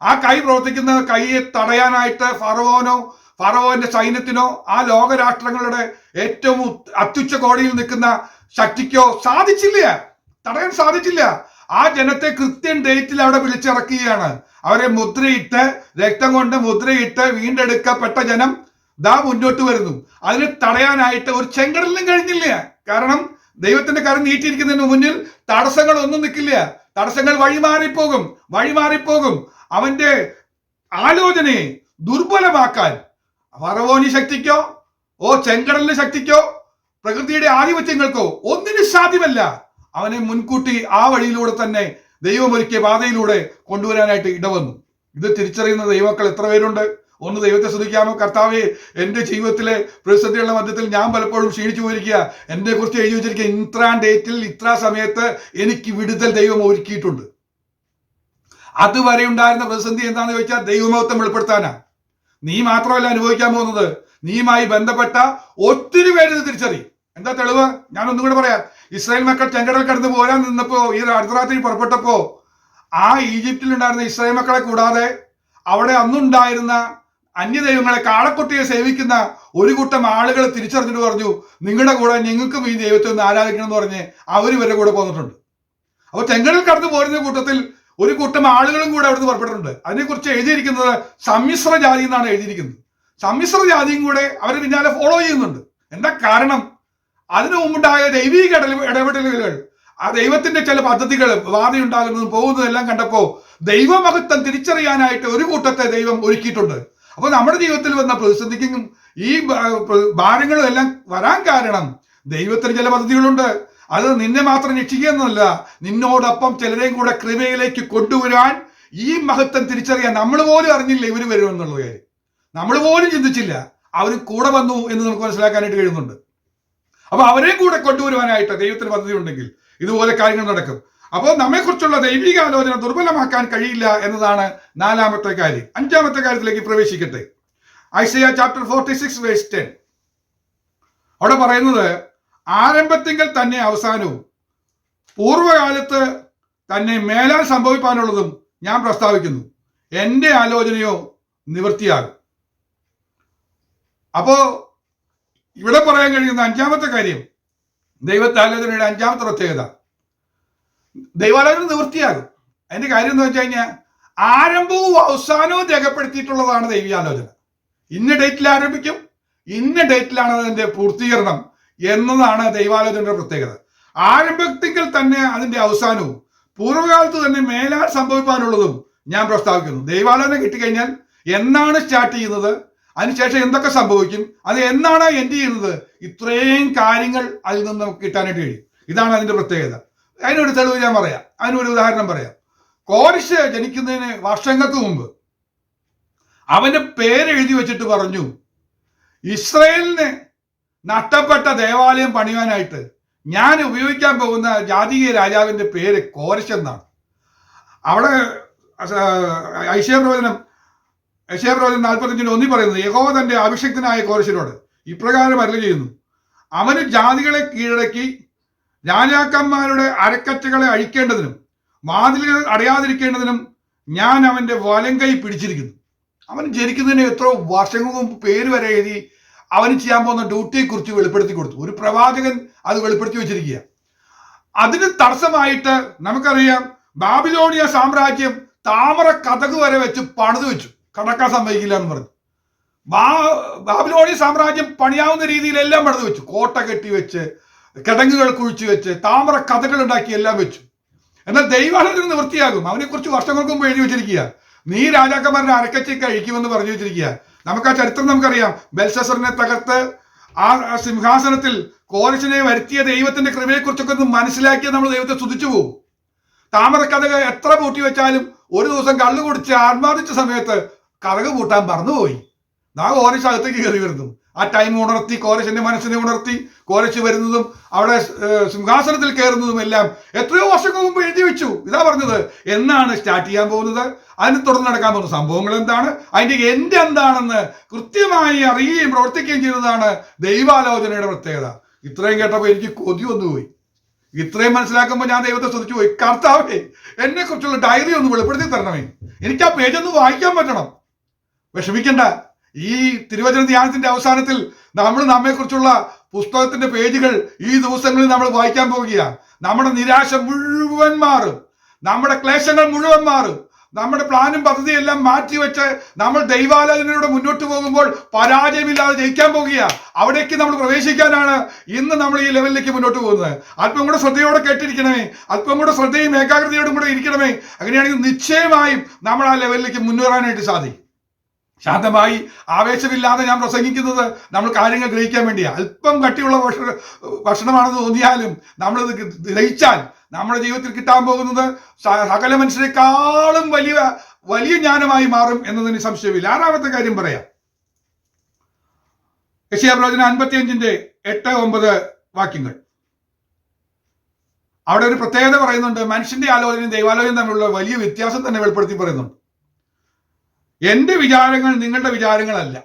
ആ കൈ പ്രവർത്തിക്കുന്ന കൈയെ തടയാനായിട്ട് ഫറവോന്റെ സൈന്യത്തിനോ ആ ലോകരാഷ്ട്രങ്ങളുടെ ഏറ്റവും അത്യുച്ച കോടിയിൽ നിൽക്കുന്ന ശക്തിക്കോ സാധിച്ചില്ല, തടയാൻ സാധിച്ചില്ല. ആ ജനത്തെ കൃത്യം ഡേറ്റിൽ അവിടെ വിളിച്ചിറക്കുകയാണ്. അവരെ മുദ്രയിട്ട്, രക്തം കൊണ്ട് മുദ്രയിട്ട് വീണ്ടെടുക്കപ്പെട്ട ജനം ദാ മുന്നോട്ട് വരുന്നു. അതിന് തടയാനായിട്ട് ഒരു ചെങ്കടലിനും കഴിഞ്ഞില്ല. കാരണം ദൈവത്തിന്റെ കരം നീട്ടിയിരിക്കുന്നതിന് മുന്നിൽ തടസ്സങ്ങളൊന്നും നിൽക്കില്ല. തടസ്സങ്ങൾ വഴിമാറിപ്പോകും. അവന്റെ ആലോചനയെ ദുർബലമാക്കാൻ ഫറവോനി ശക്തിക്കോ ചെങ്കടലിന്റെ ശക്തിക്കോ പ്രകൃതിയുടെ ആധിപത്യങ്ങൾക്കോ ഒന്നിനും സാധ്യമല്ല. അവനെ മുൻകൂട്ടി ആ വഴിയിലൂടെ തന്നെ ദൈവമൊരുക്കിയ പാതയിലൂടെ കൊണ്ടുവരാനായിട്ട് ഇടവന്നു. ഇത് തിരിച്ചറിയുന്ന ദൈവമക്കൾ എത്ര പേരുണ്ട്? ഒന്ന് ദൈവത്തെ സ്തുതിക്കാമോ? കർത്താവേ, എന്റെ ജീവിതത്തിലെ പ്രതിസന്ധികളുടെ മധ്യത്തിൽ ഞാൻ പലപ്പോഴും ക്ഷീണിച്ചു പോയിരിക്കുക, എന്നെ കുറിച്ച് എഴുതി വെച്ചിരിക്കുക, ഇത്ര ഡേറ്റിൽ ഇത്ര സമയത്ത് എനിക്ക് വിടുതൽ ദൈവം ഒരുക്കിയിട്ടുണ്ട്. അതുവരെ ഉണ്ടായിരുന്ന പ്രതിസന്ധി എന്താണെന്ന് ചോദിച്ചാൽ ദൈവമഹത്വം വെളിപ്പെടുത്താനാ. നീ മാത്രമല്ല അനുഭവിക്കാൻ പോകുന്നത്, നീയുമായി ബന്ധപ്പെട്ട ഒത്തിരി പേര് ഇത് തിരിച്ചറിയും. എന്താ തെളിവ്? ഞാൻ ഒന്നും കൂടെ പറയാം. ഇസ്രായേൽ മക്കൾ ചെങ്കടൽ കടന്ന് പോരാൻ നിന്നപ്പോ, ഈ അർദ്ധരാത്രി പുറപ്പെട്ടപ്പോ, ആ ഈജിപ്തിൽ ഉണ്ടായിരുന്ന ഇസ്രായേൽ മക്കളെ കൂടാതെ അവിടെ അന്നുണ്ടായിരുന്ന അന്യദൈവങ്ങളെ, കാളക്കുട്ടിയെ സേവിക്കുന്ന ഒരു കൂട്ടം ആളുകൾ തിരിച്ചറിഞ്ഞിട്ട് പറഞ്ഞു, നിങ്ങളുടെ കൂടെ ഞങ്ങൾക്കും ഈ ദൈവത്തെ ഒന്ന് ആരാധിക്കണം എന്ന് പറഞ്ഞ് അവർ ഇവരുടെ കൂടെ പോന്നിട്ടുണ്ട്. അപ്പൊ ചെങ്കടൽ കടന്ന് പോരുന്ന കൂട്ടത്തിൽ ഒരു കൂട്ടം ആളുകളും കൂടെ അവിടുന്ന് പുറപ്പെട്ടിട്ടുണ്ട്. അതിനെക്കുറിച്ച് എഴുതിയിരിക്കുന്നത് സമ്മിശ്ര ജാതി എന്നാണ് എഴുതിയിരിക്കുന്നത്. സമ്മിശ്ര ജാതിയും കൂടെ അവർ പിന്നാലെ ഫോളോ ചെയ്യുന്നുണ്ട്. എന്താ കാരണം? അതിനു മുമ്പുണ്ടായ ദൈവീക ഇടപെടലുകൾ, ആ ദൈവത്തിന്റെ ചില പദ്ധതികൾ, ബാധയുണ്ടാകുന്നതും പോകുന്നതെല്ലാം കണ്ടപ്പോ ദൈവമഹത്വം തിരിച്ചറിയാനായിട്ട് ഒരു കൂട്ടത്തെ ദൈവം ഒരുക്കിയിട്ടുണ്ട്. അപ്പൊ നമ്മുടെ ജീവിതത്തിൽ വന്ന പ്രതിസന്ധിക്കും ഈ ഭാരങ്ങളും എല്ലാം വരാൻ കാരണം ദൈവത്തിന് ചില പദ്ധതികളുണ്ട്. അത് നിന്നെ മാത്രം രക്ഷിക്കുക എന്നല്ല, നിന്നോടൊപ്പം ചിലരെയും കൂടെ കൃപയിലേക്ക് കൊണ്ടുവരാൻ, ഈ മഹത്വം തിരിച്ചറിയാൻ. നമ്മൾ പോലും അറിഞ്ഞില്ല ഇവര് വരുമെന്നുള്ള കാര്യം, നമ്മൾ പോലും ചിന്തിച്ചില്ല. അവർ കൂടെ വന്നു എന്ന് നമുക്ക് മനസ്സിലാക്കാനായിട്ട് കഴിയുന്നുണ്ട്. അപ്പൊ അവരെയും കൂടെ കൊണ്ടുവരുവാനായിട്ട് ദൈവത്തിന് പദ്ധതി ഉണ്ടെങ്കിൽ ഇതുപോലെ കാര്യങ്ങൾ നടക്കും. അപ്പോൾ നമ്മെക്കുറിച്ചുള്ള ദൈവിക ആലോചന ദുർബലമാക്കാൻ കഴിയില്ല എന്നതാണ് നാലാമത്തെ കാര്യം. അഞ്ചാമത്തെ കാര്യത്തിലേക്ക് പ്രവേശിക്കട്ടെ. Isaiah chapter 46 verse 10. അവിടെ പറയുന്നത്, ആരംഭത്തിങ്കൽ തന്നെ അവസാനവും പൂർവ്വകാലത്ത് തന്നെ മേലാൽ സംഭവിക്കാനുള്ളതും ഞാൻ പ്രസ്താവിക്കുന്നു, എന്റെ ആലോചനയോ നിവൃത്തിയാകും. അപ്പോ ഇവിടെ പറയാൻ കഴിയുന്ന അഞ്ചാമത്തെ കാര്യം, ദൈവത്തെ ആലോചനയുടെ അഞ്ചാമത്തെ പ്രത്യേകത, ദൈവാലോചന നിവൃത്തിയാകും. അതിന്റെ കാര്യം എന്ന് വെച്ച് കഴിഞ്ഞാൽ ആരംഭവും അവസാനവും രേഖപ്പെടുത്തിയിട്ടുള്ളതാണ് ദൈവീയാലോചന. ഇന്ന ഡേറ്റിൽ ആരംഭിക്കും, ഇന്ന ഡേറ്റിലാണ് അതിന്റെ പൂർത്തീകരണം എന്നതാണ് ദൈവാലോചനയുടെ പ്രത്യേകത. ആരംഭത്തിൽ തന്നെ അതിന്റെ അവസാനവും പൂർവ്വകാലത്ത് തന്നെ മേലാൽ സംഭവിക്കാനുള്ളതും ഞാൻ പ്രസ്താവിക്കുന്നു. ദൈവാലോചന കിട്ടിക്കഴിഞ്ഞാൽ എന്നാണ് സ്റ്റാർട്ട് ചെയ്യുന്നത്, അതിനുശേഷം എന്തൊക്കെ സംഭവിക്കും, അത് എന്നാണ് എൻഡ് ചെയ്യുന്നത്, ഇത്രയും കാര്യങ്ങൾ അതിൽ നിന്ന് നമുക്ക് കിട്ടാനായിട്ട് കഴിയും. ഇതാണ് അതിന്റെ പ്രത്യേകത. അതിനൊരു തെളിവ് ഞാൻ പറയാം, അതിനൊരു ഉദാഹരണം പറയാം. കോരിശ് ജനിക്കുന്നതിന് വർഷങ്ങൾക്ക് മുമ്പ് അവന്റെ പേരെഴുതി വെച്ചിട്ട് പറഞ്ഞു, ഇസ്രായേലിന് നഷ്ടപ്പെട്ട ദേവാലയം പണിയാനായിട്ട് ഞാൻ ഉപയോഗിക്കാൻ പോകുന്ന ജാതീയ രാജാവിന്റെ പേര് കോരശ് എന്നാണ്. അവിടെ ഐശയ്യാപ്രവചനം 45:1 പറയുന്നത്, യഹോവ തന്റെ അഭിഷിക്തനായ കോരശിനോട് ഇപ്രകാരം അരുളി ചെയ്യുന്നു, അവന് ജാതികളെ കീഴടക്കി രാജാക്കന്മാരുടെ അരക്കച്ചകളെ അഴിക്കേണ്ടതിനും വാതിലുകൾ അടയാതിരിക്കേണ്ടതിനും ഞാൻ അവന്റെ വലങ്കൈ പിടിച്ചിരിക്കുന്നു. അവൻ ജനിക്കുന്നതിന് എത്രയോ വർഷങ്ങൾക്ക് മുമ്പ് പേര് വരെ എഴുതി അവന് ചെയ്യാൻ പോകുന്ന ഡ്യൂട്ടിയെ കുറിച്ച് വെളിപ്പെടുത്തി കൊടുത്തു. ഒരു പ്രവാചകൻ അത് വെളിപ്പെടുത്തി വെച്ചിരിക്കുക. അതിന് തടസ്സമായിട്ട് നമുക്കറിയാം, ബാബിലോണിയ സാമ്രാജ്യം താമര കതക് വരെ വെച്ച് പണിതു വെച്ചു. കടക്കാൻ സമ്മതിക്കില്ല എന്ന് പറഞ്ഞു. ബാബിലോണിയ സാമ്രാജ്യം പണിയാവുന്ന രീതിയിൽ എല്ലാം പണിത് വെച്ചു. കോട്ട കെട്ടി വെച്ച്, കിടങ്ങുകൾ കുഴിച്ചു വെച്ച്, താമര കഥകൾ ഉണ്ടാക്കി എല്ലാം വെച്ചു. എന്നാൽ ദൈവാലോചന നിവൃത്തിയാകും. അവനെക്കുറിച്ച് വർഷങ്ങൾക്ക് മുമ്പ് എഴുതി വെച്ചിരിക്കുക. നീ രാജാക്കന്മാരുടെ അരക്കച്ചി കഴിക്കുമെന്ന് പറഞ്ഞു വെച്ചിരിക്കുക. നമുക്ക് ആ ചരിത്രം നമുക്കറിയാം. ബെൽഷസ്സറിനെ തകർത്ത് ആ സിംഹാസനത്തിൽ കോരശിനെ വരുത്തിയ ദൈവത്തിന്റെ കൃപയെക്കുറിച്ചൊക്കെ ഒന്ന് മനസ്സിലാക്കിയാൽ നമ്മൾ ദൈവത്തെ സ്തുതിച്ചു പോകും. താമര കഥക എത്ര പൂട്ടി വെച്ചാലും ഒരു ദിവസം കള്ളു കുടിച്ച് ആത്മാദിച്ച സമയത്ത് കഥക പൂട്ടാൻ മറന്നുപോയി. കോരശ് അകത്തേക്ക് കയറി വരുന്നു. ആ ടൈം ഉണർത്തി, കോരശിന്റെ മനസ്സിനെ ഉണർത്തി, കോരശ് വരുന്നതും അവിടെ സിംഹാസനത്തിൽ കയറുന്നതും എല്ലാം എത്രയോ വർഷങ്ങൾക്ക് മുമ്പ് എഴുതി വെച്ചു. ഇതാ പറഞ്ഞത് എന്നാണ് സ്റ്റാർട്ട് ചെയ്യാൻ പോകുന്നത്, അതിന് തുടർന്ന് നടക്കാൻ പോകുന്ന സംഭവങ്ങൾ എന്താണ്, അതിന്റെ എൻഡ് എന്താണെന്ന് കൃത്യമായി അറിയുകയും പ്രവർത്തിക്കുകയും ചെയ്യുന്നതാണ് ദൈവാലോചനയുടെ പ്രത്യേകത. ഇത്രയും കേട്ടപ്പോൾ എനിക്ക് കൊതി വന്നുപോയി. ഇത്രയും മനസ്സിലാക്കുമ്പോൾ ഞാൻ ദൈവത്തെ സ്തുതിച്ചു പോയി. കർത്താവേ, എന്നെ കുറിച്ചുള്ള ഡയറി ഒന്ന് വെളിപ്പെടുത്തി തരണമേ, എനിക്ക് ആ പേജ് ഒന്ന് വായിക്കാൻ പറ്റണം. വിഷമിക്കണ്ട, ഈ തിരുവചന ധ്യാനത്തിന്റെ അവസാനത്തിൽ നമ്മൾ നമ്മെക്കുറിച്ചുള്ള പുസ്തകത്തിന്റെ പേജുകൾ ഈ ദിവസങ്ങളിൽ നമ്മൾ വായിക്കാൻ പോവുകയാണ്. നമ്മുടെ നിരാശ മുഴുവൻ മാറും, നമ്മുടെ ക്ലേശങ്ങൾ മുഴുവൻ മാറും, നമ്മുടെ പ്ലാനും പദ്ധതിയും എല്ലാം മാറ്റിവെച്ച് നമ്മൾ ദൈവാലോചനയോടെ മുന്നോട്ട് പോകുമ്പോൾ പരാജയമില്ലാതെ ജയിക്കാൻ പോകുകയാണ്. അവിടേക്ക് നമ്മൾ പ്രവേശിക്കാനാണ് ഇന്ന് നമ്മൾ ഈ ലെവലിലേക്ക് മുന്നോട്ട് പോകുന്നത്. അല്പം കൂടെ ശ്രദ്ധയോടെ കേട്ടിരിക്കണമേ, അല്പം കൂടെ ശ്രദ്ധയും ഏകാഗ്രതയോടും കൂടെ ഇരിക്കണമേ. അങ്ങനെയാണെങ്കിൽ നിശ്ചയമായും നമ്മൾ ആ ലെവലിലേക്ക് മുന്നേറാനായിട്ട് സാധിക്കും. ശാന്തമായി ആവേശമില്ലാതെ ഞാൻ പ്രസംഗിക്കുന്നത് നമ്മൾ കാര്യങ്ങൾ ഗ്രഹിക്കാൻ വേണ്ടിയാണ്. അല്പം കട്ടിയുള്ള ഭക്ഷണമാണെന്ന് തോന്നിയാലും നമ്മളിത് ഗ്രഹിച്ചാൽ നമ്മുടെ ജീവിതത്തിൽ കിട്ടാൻ പോകുന്നത് സകല മനുഷ്യരെക്കാളും വലിയ ജ്ഞാനമായി മാറും എന്നതിന് സംശയമില്ല. ആറാമത്തെ കാര്യം പറയാം. യെശയ്യാപ്രവചനം 55:8-9 വാക്യങ്ങൾ. അവിടെ ഒരു പ്രത്യേകത പറയുന്നുണ്ട്. മനുഷ്യന്റെ ആലോചനയും ദൈവാലോചനയും തമ്മിലുള്ള വലിയ വ്യത്യാസം തന്നെ വെളിപ്പെടുത്തി പറയുന്നുണ്ട്. എന്റെ വിചാരങ്ങൾ നിങ്ങളുടെ വിചാരങ്ങളല്ല.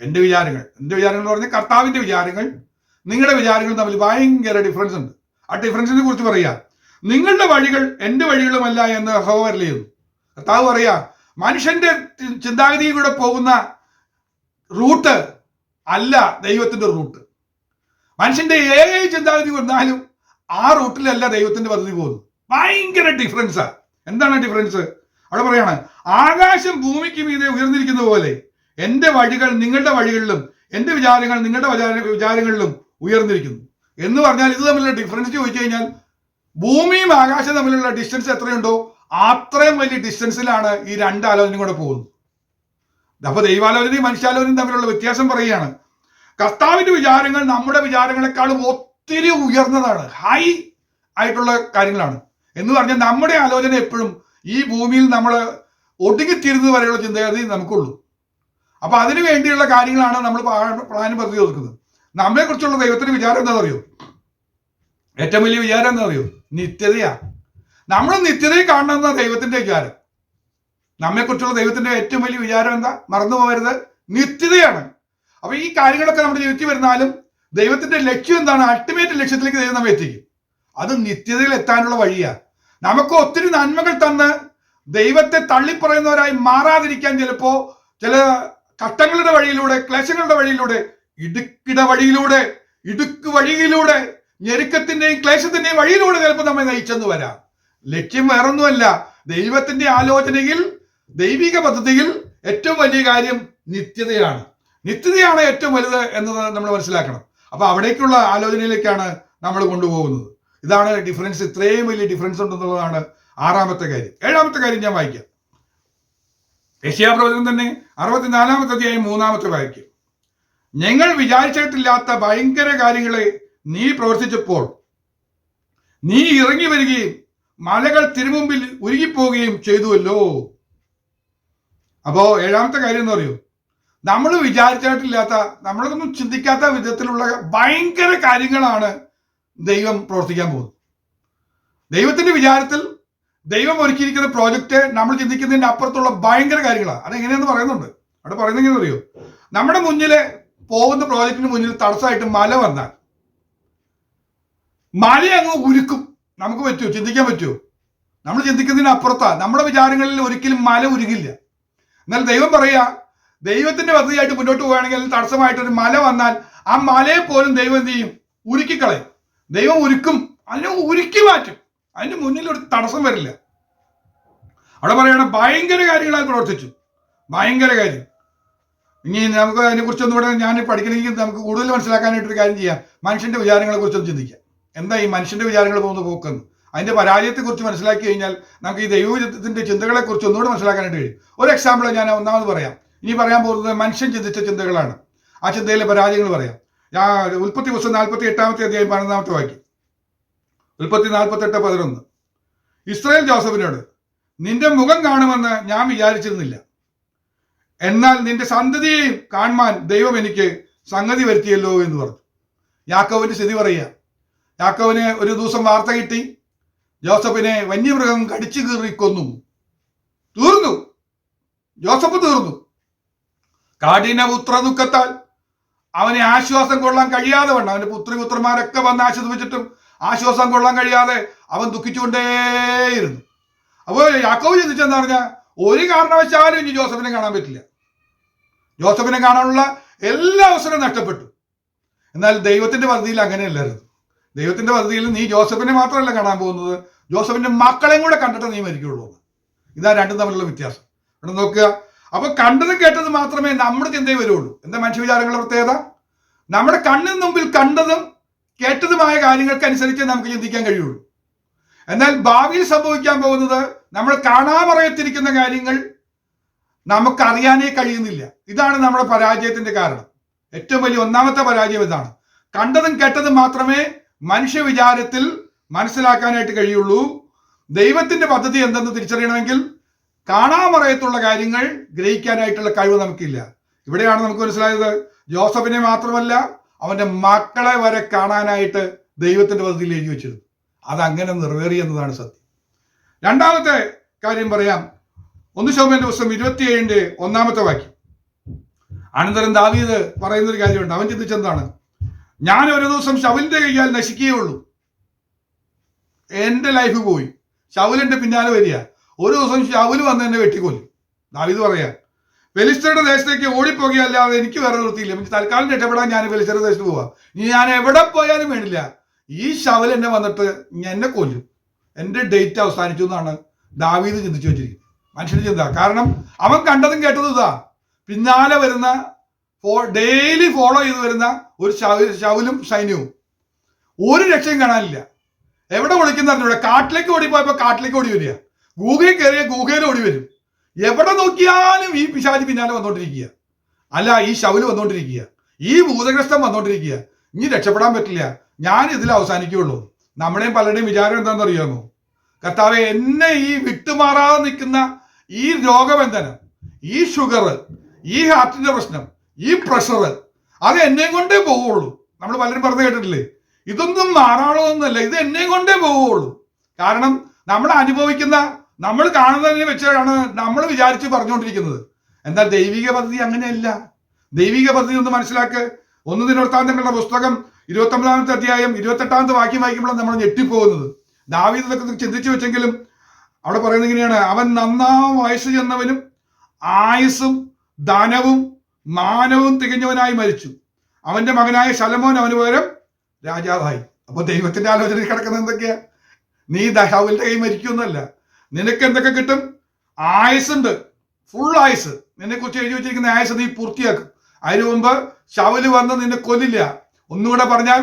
എന്റെ വിചാരങ്ങൾ എന്ന് പറഞ്ഞാൽ കർത്താവിന്റെ വിചാരങ്ങൾ നിങ്ങളുടെ വിചാരങ്ങൾ തമ്മിൽ ഭയങ്കര ഡിഫറൻസ് ഉണ്ട്. ആ ഡിഫറൻസിനെ കുറിച്ച് പറയാ. നിങ്ങളുടെ വഴികൾ എന്റെ വഴികളുമല്ല എന്ന് യഹോവ അരുളിച്ചെയ്യുന്നു. കർത്താവ് പറയാ, മനുഷ്യന്റെ ചിന്താഗതിയിലൂടെ പോകുന്ന റൂട്ട് അല്ല ദൈവത്തിന്റെ റൂട്ട്. മനുഷ്യന്റെ ഏത് ചിന്താഗതി വന്നാലും ആ റൂട്ടിലല്ല ദൈവത്തിന്റെ പദ്ധതി പോകുന്നത്. ഭയങ്കര ഡിഫറൻസാ. എന്താണ് ഡിഫറൻസ്? അവിടെ പറയാണ്, ആകാശം ഭൂമിക്ക് മീതെ ഉയർന്നിരിക്കുന്ന പോലെ എന്റെ വഴികൾ നിങ്ങളുടെ വഴികളിലും എന്റെ വിചാരങ്ങൾ നിങ്ങളുടെ വിചാരങ്ങളിലും ഉയർന്നിരിക്കുന്നു എന്ന് പറഞ്ഞാൽ ഇത് തമ്മിലുള്ള ഡിഫറൻസ് ചോദിച്ചു കഴിഞ്ഞാൽ ഭൂമിയും ആകാശവും തമ്മിലുള്ള ഡിസ്റ്റൻസ് എത്രയുണ്ടോ അത്രയും വലിയ ഡിസ്റ്റൻസിലാണ് ഈ രണ്ട് ആലോചനയും കൂടെ പോകുന്നത്. അപ്പൊ ദൈവാലോചനയും മനുഷ്യാലോചനയും തമ്മിലുള്ള വ്യത്യാസം പറയുകയാണ്. കർത്താവിന്റെ വിചാരങ്ങൾ നമ്മുടെ വിചാരങ്ങളെക്കാളും ഒത്തിരി ഉയർന്നതാണ്, ഹൈ ആയിട്ടുള്ള കാര്യങ്ങളാണ്. എന്ന് പറഞ്ഞാൽ നമ്മുടെ ആലോചന എപ്പോഴും ഈ ഭൂമിയിൽ നമ്മൾ ഒടുങ്ങിത്തീരുന്നത് വരെയുള്ള ചിന്തഗതി നമുക്കുള്ളൂ. അപ്പൊ അതിനു വേണ്ടിയുള്ള കാര്യങ്ങളാണ് നമ്മൾ പ്ലാനും പദ്ധതി ഒതുക്കുന്നത്. നമ്മളെ കുറിച്ചുള്ള ദൈവത്തിന്റെ വിചാരം എന്താ അറിയോ? ഏറ്റവും വലിയ വിചാരം എന്താ അറിയോ? നിത്യതയാ. നമ്മൾ നിത്യതയെ കാണണമെന്ന ദൈവത്തിന്റെ വിചാരം. നമ്മെക്കുറിച്ചുള്ള ദൈവത്തിന്റെ ഏറ്റവും വലിയ വിചാരം എന്താ? മറന്നു പോകരുത്, നിത്യതയാണ്. അപ്പൊ ഈ കാര്യങ്ങളൊക്കെ നമ്മുടെ ജീവിതത്തിൽ വരുന്നാലും ദൈവത്തിന്റെ ലക്ഷ്യം എന്താണ്? അൾട്ടിമേറ്റ് ലക്ഷ്യത്തിലേക്ക് ദൈവം നമ്മെ എത്തിക്കും. അത് നിത്യതയിൽ എത്താനുള്ള വഴിയാണ്. നമുക്ക് ഒത്തിരി നന്മകൾ തന്ന് ദൈവത്തെ തള്ളിപ്പറയുന്നവരായി മാറാതിരിക്കാൻ ചിലപ്പോ ചില കഷ്ടങ്ങളുടെ വഴിയിലൂടെ, ക്ലേശങ്ങളുടെ വഴിയിലൂടെ, ഇടുക്ക് വഴിയിലൂടെ, ഞെരുക്കത്തിന്റെയും ക്ലേശത്തിന്റെയും വഴിയിലൂടെ ചിലപ്പോൾ നമ്മെ നയിച്ചെന്ന് വരാം. ലക്ഷ്യം വേറൊന്നുമല്ല. ദൈവത്തിന്റെ ആലോചനയിൽ, ദൈവിക പദ്ധതിയിൽ ഏറ്റവും വലിയ കാര്യം നിത്യതയാണ്. നിത്യതയാണ് ഏറ്റവും വലുത് എന്നത് നമ്മൾ മനസ്സിലാക്കണം. അപ്പൊ അവിടേക്കുള്ള ആലോചനയിലേക്കാണ് നമ്മൾ കൊണ്ടുപോകുന്നത്. ഇതാണ് ഡിഫറൻസ്. ഇത്രയും വലിയ ഡിഫറൻസ് ഉണ്ടെന്നുള്ളതാണ് ആറാമത്തെ കാര്യം. ഏഴാമത്തെ കാര്യം ഞാൻ വായിക്കാം. യെശയ്യാപ്രവചനം തന്നെ 64-ാമത്തെ അധ്യായം 3-ാമത്തെ വാക്യം. ഞങ്ങൾ വിചാരിച്ചിട്ടില്ലാത്ത ഭയങ്കര കാര്യങ്ങളെ നീ പ്രവർത്തിച്ചപ്പോൾ നീ ഇറങ്ങി വരികയും മലകൾ തിരുമുമ്പിൽ ഉരുകിപ്പോവുകയും ചെയ്തുവല്ലോ. അപ്പോ ഏഴാമത്തെ കാര്യം എന്ന് പറയൂ, നമ്മൾ വിചാരിച്ചിട്ടില്ലാത്ത, നമ്മളൊന്നും ചിന്തിക്കാത്ത വിധത്തിലുള്ള ഭയങ്കര കാര്യങ്ങളാണ് ദൈവം പ്രവർത്തിക്കാൻ പോകുന്നത്. ദൈവത്തിന്റെ വിചാരത്തിൽ ദൈവം ഒരുക്കിയിരിക്കുന്ന പ്രോജക്റ്റ് നമ്മൾ ചിന്തിക്കുന്നതിന്റെ അപ്പുറത്തുള്ള ഭയങ്കര കാര്യങ്ങളാണ്. അതെങ്ങനെയാന്ന് പറയുന്നുണ്ട്. അവിടെ പറയുന്നത് എങ്ങനെ അറിയോ? നമ്മുടെ മുന്നിലെ പോകുന്ന പ്രോജക്റ്റിന് മുന്നിൽ തടസ്സമായിട്ട് മല വന്നാൽ മല അങ്ങ് ഉരുക്കും. നമുക്ക് പറ്റുമോ? ചിന്തിക്കാൻ പറ്റുമോ? നമ്മൾ ചിന്തിക്കുന്നതിന് അപ്പുറത്താ. നമ്മുടെ വിചാരങ്ങളിൽ ഒരിക്കലും മല ഉരുകില്ല. എന്നാൽ ദൈവം പറയാ, ദൈവത്തിന്റെ പദ്ധതിയായിട്ട് മുന്നോട്ട് പോവുകയാണെങ്കിൽ തടസ്സമായിട്ടൊരു മല വന്നാൽ ആ മലയെ പോലും ദൈവം എന്ത് ചെയ്യും? ഉരുക്കിക്കളയും. ദൈവം ഉരുക്കും, അതിനെ ഉരുക്കി മാറ്റും. അതിന്റെ മുന്നിൽ ഒരു തടസ്സം വരില്ല. അവിടെ പറയണം ഭയങ്കര കാര്യങ്ങളാൽ പ്രവർത്തിച്ചു. ഭയങ്കര കാര്യം. ഇനി നമുക്ക് അതിനെക്കുറിച്ചൊന്നും ഇവിടെ ഞാൻ പഠിക്കണമെങ്കിൽ നമുക്ക് കൂടുതൽ മനസ്സിലാക്കാനായിട്ടൊരു കാര്യം ചെയ്യാം. മനുഷ്യന്റെ വിചാരങ്ങളെ കുറിച്ചൊന്ന് ചിന്തിക്കാം. എന്താ ഈ മനുഷ്യന്റെ വിചാരങ്ങൾ പോകുന്ന പോക്കെന്ന്, അതിന്റെ പരാജയത്തെക്കുറിച്ച് മനസ്സിലാക്കി കഴിഞ്ഞാൽ നമുക്ക് ഈ ദൈവത്തിന്റെ ചിന്തകളെ കുറിച്ച് ഒന്നുകൂടെ മനസ്സിലാക്കാനായിട്ട് കഴിയും. ഒരു എക്സാമ്പിൾ ഞാൻ ഒന്നാമത് പറയാം. ഇനി പറയാൻ പോകുന്നത് മനുഷ്യൻ ചിന്തിച്ച ചിന്തകളാണ്. ആ ചിന്തയിലെ പരാജയങ്ങൾ പറയാം. ഉൽപ്പത്തി പുസ്തകം 48-ാമത്തെ അധ്യായം 11-ാമത്തെ വാക്യം. ഉൽപ്പത്തി 48:11. ഇസ്രായേൽ ജോസഫിനോട്, നിന്റെ മുഖം കാണുമെന്ന് ഞാൻ വിചാരിച്ചിരുന്നില്ല, എന്നാൽ നിന്റെ സന്തതിയെയും കാണുവാൻ ദൈവം എനിക്ക് സംഗതി വരുത്തിയല്ലോ എന്ന് പറഞ്ഞു. യാക്കോവിന്റെ സ്ഥിതി പറയുക. യാക്കോവിന് ഒരു ദിവസം വാർത്ത കിട്ടി, ജോസഫിനെ വന്യമൃഗം കടിച്ചു കീറി കൊന്നു. തീർന്നു, ജോസഫ് തീർന്നു. കാഠിനപുത്ര ദുഃഖത്താൽ അവനെ ആശ്വാസം കൊള്ളാൻ കഴിയാതെ വണ്ണം, അവന്റെ പുത്രന്മാരൊക്കെ വന്ന് ആശ്വസിപ്പിച്ചിട്ടും ആശ്വാസം കൊള്ളാൻ കഴിയാതെ അവൻ ദുഃഖിച്ചുകൊണ്ടേയിരുന്നു. അപ്പോൾ യാക്കോബ് ചിന്തിച്ചെന്ന് പറഞ്ഞാൽ ഒരു കാരണവശാലും ഇനി ജോസഫിനെ കാണാൻ പറ്റില്ല. ജോസഫിനെ കാണാനുള്ള എല്ലാ അവസരവും നഷ്ടപ്പെട്ടു. എന്നാൽ ദൈവത്തിന്റെ പദ്ധതിയിൽ അങ്ങനെയല്ലായിരുന്നു. ദൈവത്തിന്റെ പദ്ധതിയിൽ നീ ജോസഫിനെ മാത്രമല്ല കാണാൻ പോകുന്നത്, ജോസഫിന്റെ മക്കളെയും കൂടെ കണ്ടിട്ട് നീ മരിക്കുള്ളൂ. ഇതാ രണ്ടും തമ്മിലുള്ള വ്യത്യാസം. ഇവിടെ നോക്കുക. അപ്പൊ കണ്ടതും കേട്ടതും മാത്രമേ നമ്മുടെ ചിന്തയിൽ വരുള്ളൂ. എന്താ മനുഷ്യ വിചാരങ്ങളുടെ പ്രത്യേകത? നമ്മുടെ കണ്ണിന് മുമ്പിൽ കണ്ടതും കേട്ടതുമായ കാര്യങ്ങൾക്കനുസരിച്ച് നമുക്ക് ചിന്തിക്കാൻ കഴിയുള്ളൂ. എന്നാൽ ഭാവിയിൽ സംഭവിക്കാൻ പോകുന്നത് നമ്മൾ കാണാമറയത്തിരിക്കുന്ന കാര്യങ്ങൾ നമുക്കറിയാനേ കഴിയുന്നില്ല. ഇതാണ് നമ്മുടെ പരാജയത്തിന്റെ കാരണം. ഏറ്റവും വലിയ ഒന്നാമത്തെ പരാജയം ഇതാണ്. കണ്ടതും കേട്ടതും മാത്രമേ മനുഷ്യ വിചാരത്തിൽ മനസ്സിലാക്കാനായിട്ട് കഴിയുള്ളൂ. ദൈവത്തിന്റെ പദ്ധതി എന്തെന്ന് തിരിച്ചറിയണമെങ്കിൽ കാണാമറയത്തുള്ള കാര്യങ്ങൾ ഗ്രഹിക്കാനായിട്ടുള്ള കഴിവ് നമുക്കില്ല. ഇവിടെയാണ് നമുക്ക് മനസ്സിലായത്, ജോസഫിനെ മാത്രമല്ല അവന്റെ മക്കളെ വരെ കാണാനായിട്ട് ദൈവത്തിന്റെ പദ്ധതിയിൽ എഴുതി വെച്ചിരുന്നു. അതങ്ങനെ നിറവേറി എന്നതാണ് സത്യം. രണ്ടാമത്തെ കാര്യം പറയാം. 1 ശമൂവേലിന്റെ പുസ്തകം 27:1 വാക്യം. അനന്തരം ദാവീദ് പറയുന്നൊരു കാര്യമുണ്ട്. അവൻ ചിന്തിച്ചെന്താണ്? ഞാൻ ഒരു ദിവസം ശൗലിന്റെ കയ്യാൽ നശിക്കുകയുള്ളൂ, എന്റെ ലൈഫ് പോയി. ശൗലിന്റെ പിന്നാലെ വരിക. ഒരു ദിവസം ശൗല് വന്ന് എന്നെ വെട്ടിക്കൊല്ലും. ദാവീദ് പറയാ, ഫെലിസ്ത്യരുടെ ദേശത്തേക്ക് ഓടിപ്പോകുകയല്ലാതെ എനിക്ക് വേറെ നിർത്തിയില്ല. തൽക്കാലം രക്ഷപ്പെടാൻ ഞാൻ ഫെലിസ്ത്യരുടെ ദേശത്ത് പോവാ. ഇനി ഞാൻ എവിടെ പോയാലും വേണ്ടില്ല, ഈ ശൗൽ എന്നെ വന്നിട്ട് എന്നെ കൊല്ലും, എന്റെ ഡേറ്റ് അവസാനിച്ചു എന്നാണ് ദാവീദ് ചിന്തിച്ചു വെച്ചിരിക്കുന്നത്. മനുഷ്യന്റെ ചിന്ത. കാരണം അവൻ കണ്ടതും കേട്ടതും ഇതാ. പിന്നാലെ വരുന്ന ഡെയിലി ഫോളോ ചെയ്ത് വരുന്ന ഒരു ശൗലും സൈന്യവും. ഒരു രക്ഷയും കാണാനില്ല. എവിടെ ഒളിക്കുന്ന അറിഞ്ഞൂടെ. കാട്ടിലേക്ക് ഓടിപ്പോയപ്പോ കാട്ടിലേക്ക് ഓടി വരിക, ഗൂഗയിൽ കയറിയ ഗൂഗയിൽ ഓടി വരും. എവിടെ നോക്കിയാലും ഈ പിശാചി പിന്നാലെ വന്നോണ്ടിരിക്കുക. അല്ല, ഈ ശൗല് വന്നോണ്ടിരിക്കുക, ഈ ഭൂതഗ്രസ്തം വന്നോണ്ടിരിക്കുക. ഇനി രക്ഷപ്പെടാൻ പറ്റില്ല, ഞാൻ ഇതിൽ അവസാനിക്കുകയുള്ളൂ. നമ്മുടെയും പലരുടെയും വിചാരം എന്താണെന്ന് അറിയാമോ? കർത്താവെ, എന്നെ ഈ വിട്ടുമാറാതെ നിൽക്കുന്ന ഈ രോഗബന്ധനം, ഈ ഷുഗർ, ഈ ഹാർട്ടിന്റെ പ്രശ്നം, ഈ പ്രഷർ, അത് എന്നെ കൊണ്ടേ പോവുള്ളൂ. നമ്മൾ പലരും പറഞ്ഞു കേട്ടിട്ടില്ലേ, ഇതൊന്നും മാറാളൊന്നുമല്ല, ഇത് എന്നെ കൊണ്ടേ പോവുള്ളൂ. കാരണം നമ്മൾ അനുഭവിക്കുന്ന, നമ്മൾ കാണുന്നതിനെ വെച്ചാണ് നമ്മൾ വിചാരിച്ച് പറഞ്ഞുകൊണ്ടിരിക്കുന്നത്. എന്നാൽ ദൈവിക പദ്ധതി അങ്ങനെയല്ല. ദൈവിക പദ്ധതി ഒന്ന് മനസ്സിലാക്ക്. 1 ദിനവൃത്താന്തങ്ങളുടെ പുസ്തകം 29-ാമത്തെ അധ്യായം 28-ാമത്തെ വാക്യം വായിക്കുമ്പോഴാണ് നമ്മൾ ഞെട്ടിപ്പോകുന്നത്. ദാവീദ് ഇതൊക്കെ ചിന്തിച്ചു വെച്ചെങ്കിലും അവിടെ പറയുന്നത് ഇങ്ങനെയാണ്: അവൻ നന്നാം വയസ്സ് ചെന്നവനും ആയുസ്സും ധനവും മാനവും തികഞ്ഞവനായി മരിച്ചു. അവന്റെ മകനായ ശലോമോൻ അവന് പകരം രാജാവായി. അപ്പൊ ദൈവത്തിന്റെ ആലോചനയിൽ കിടക്കുന്നത് എന്തൊക്കെയാ? നീ ശൗലിന്റെ കൈ മരിക്കുമെന്നല്ല, നിനക്ക് എന്തൊക്കെ കിട്ടും? ആയുസുണ്ട്, ഫുൾ ആയുസ്. നിന്നെ കുറിച്ച് എഴുതി വെച്ചിരിക്കുന്ന ആയുസ് നീ പൂർത്തിയാക്കും. അതിനു മുമ്പ് ശൗല് വന്ന് നിന്നെ കൊല്ലില്ല. ഒന്നുകൂടെ പറഞ്ഞാൽ,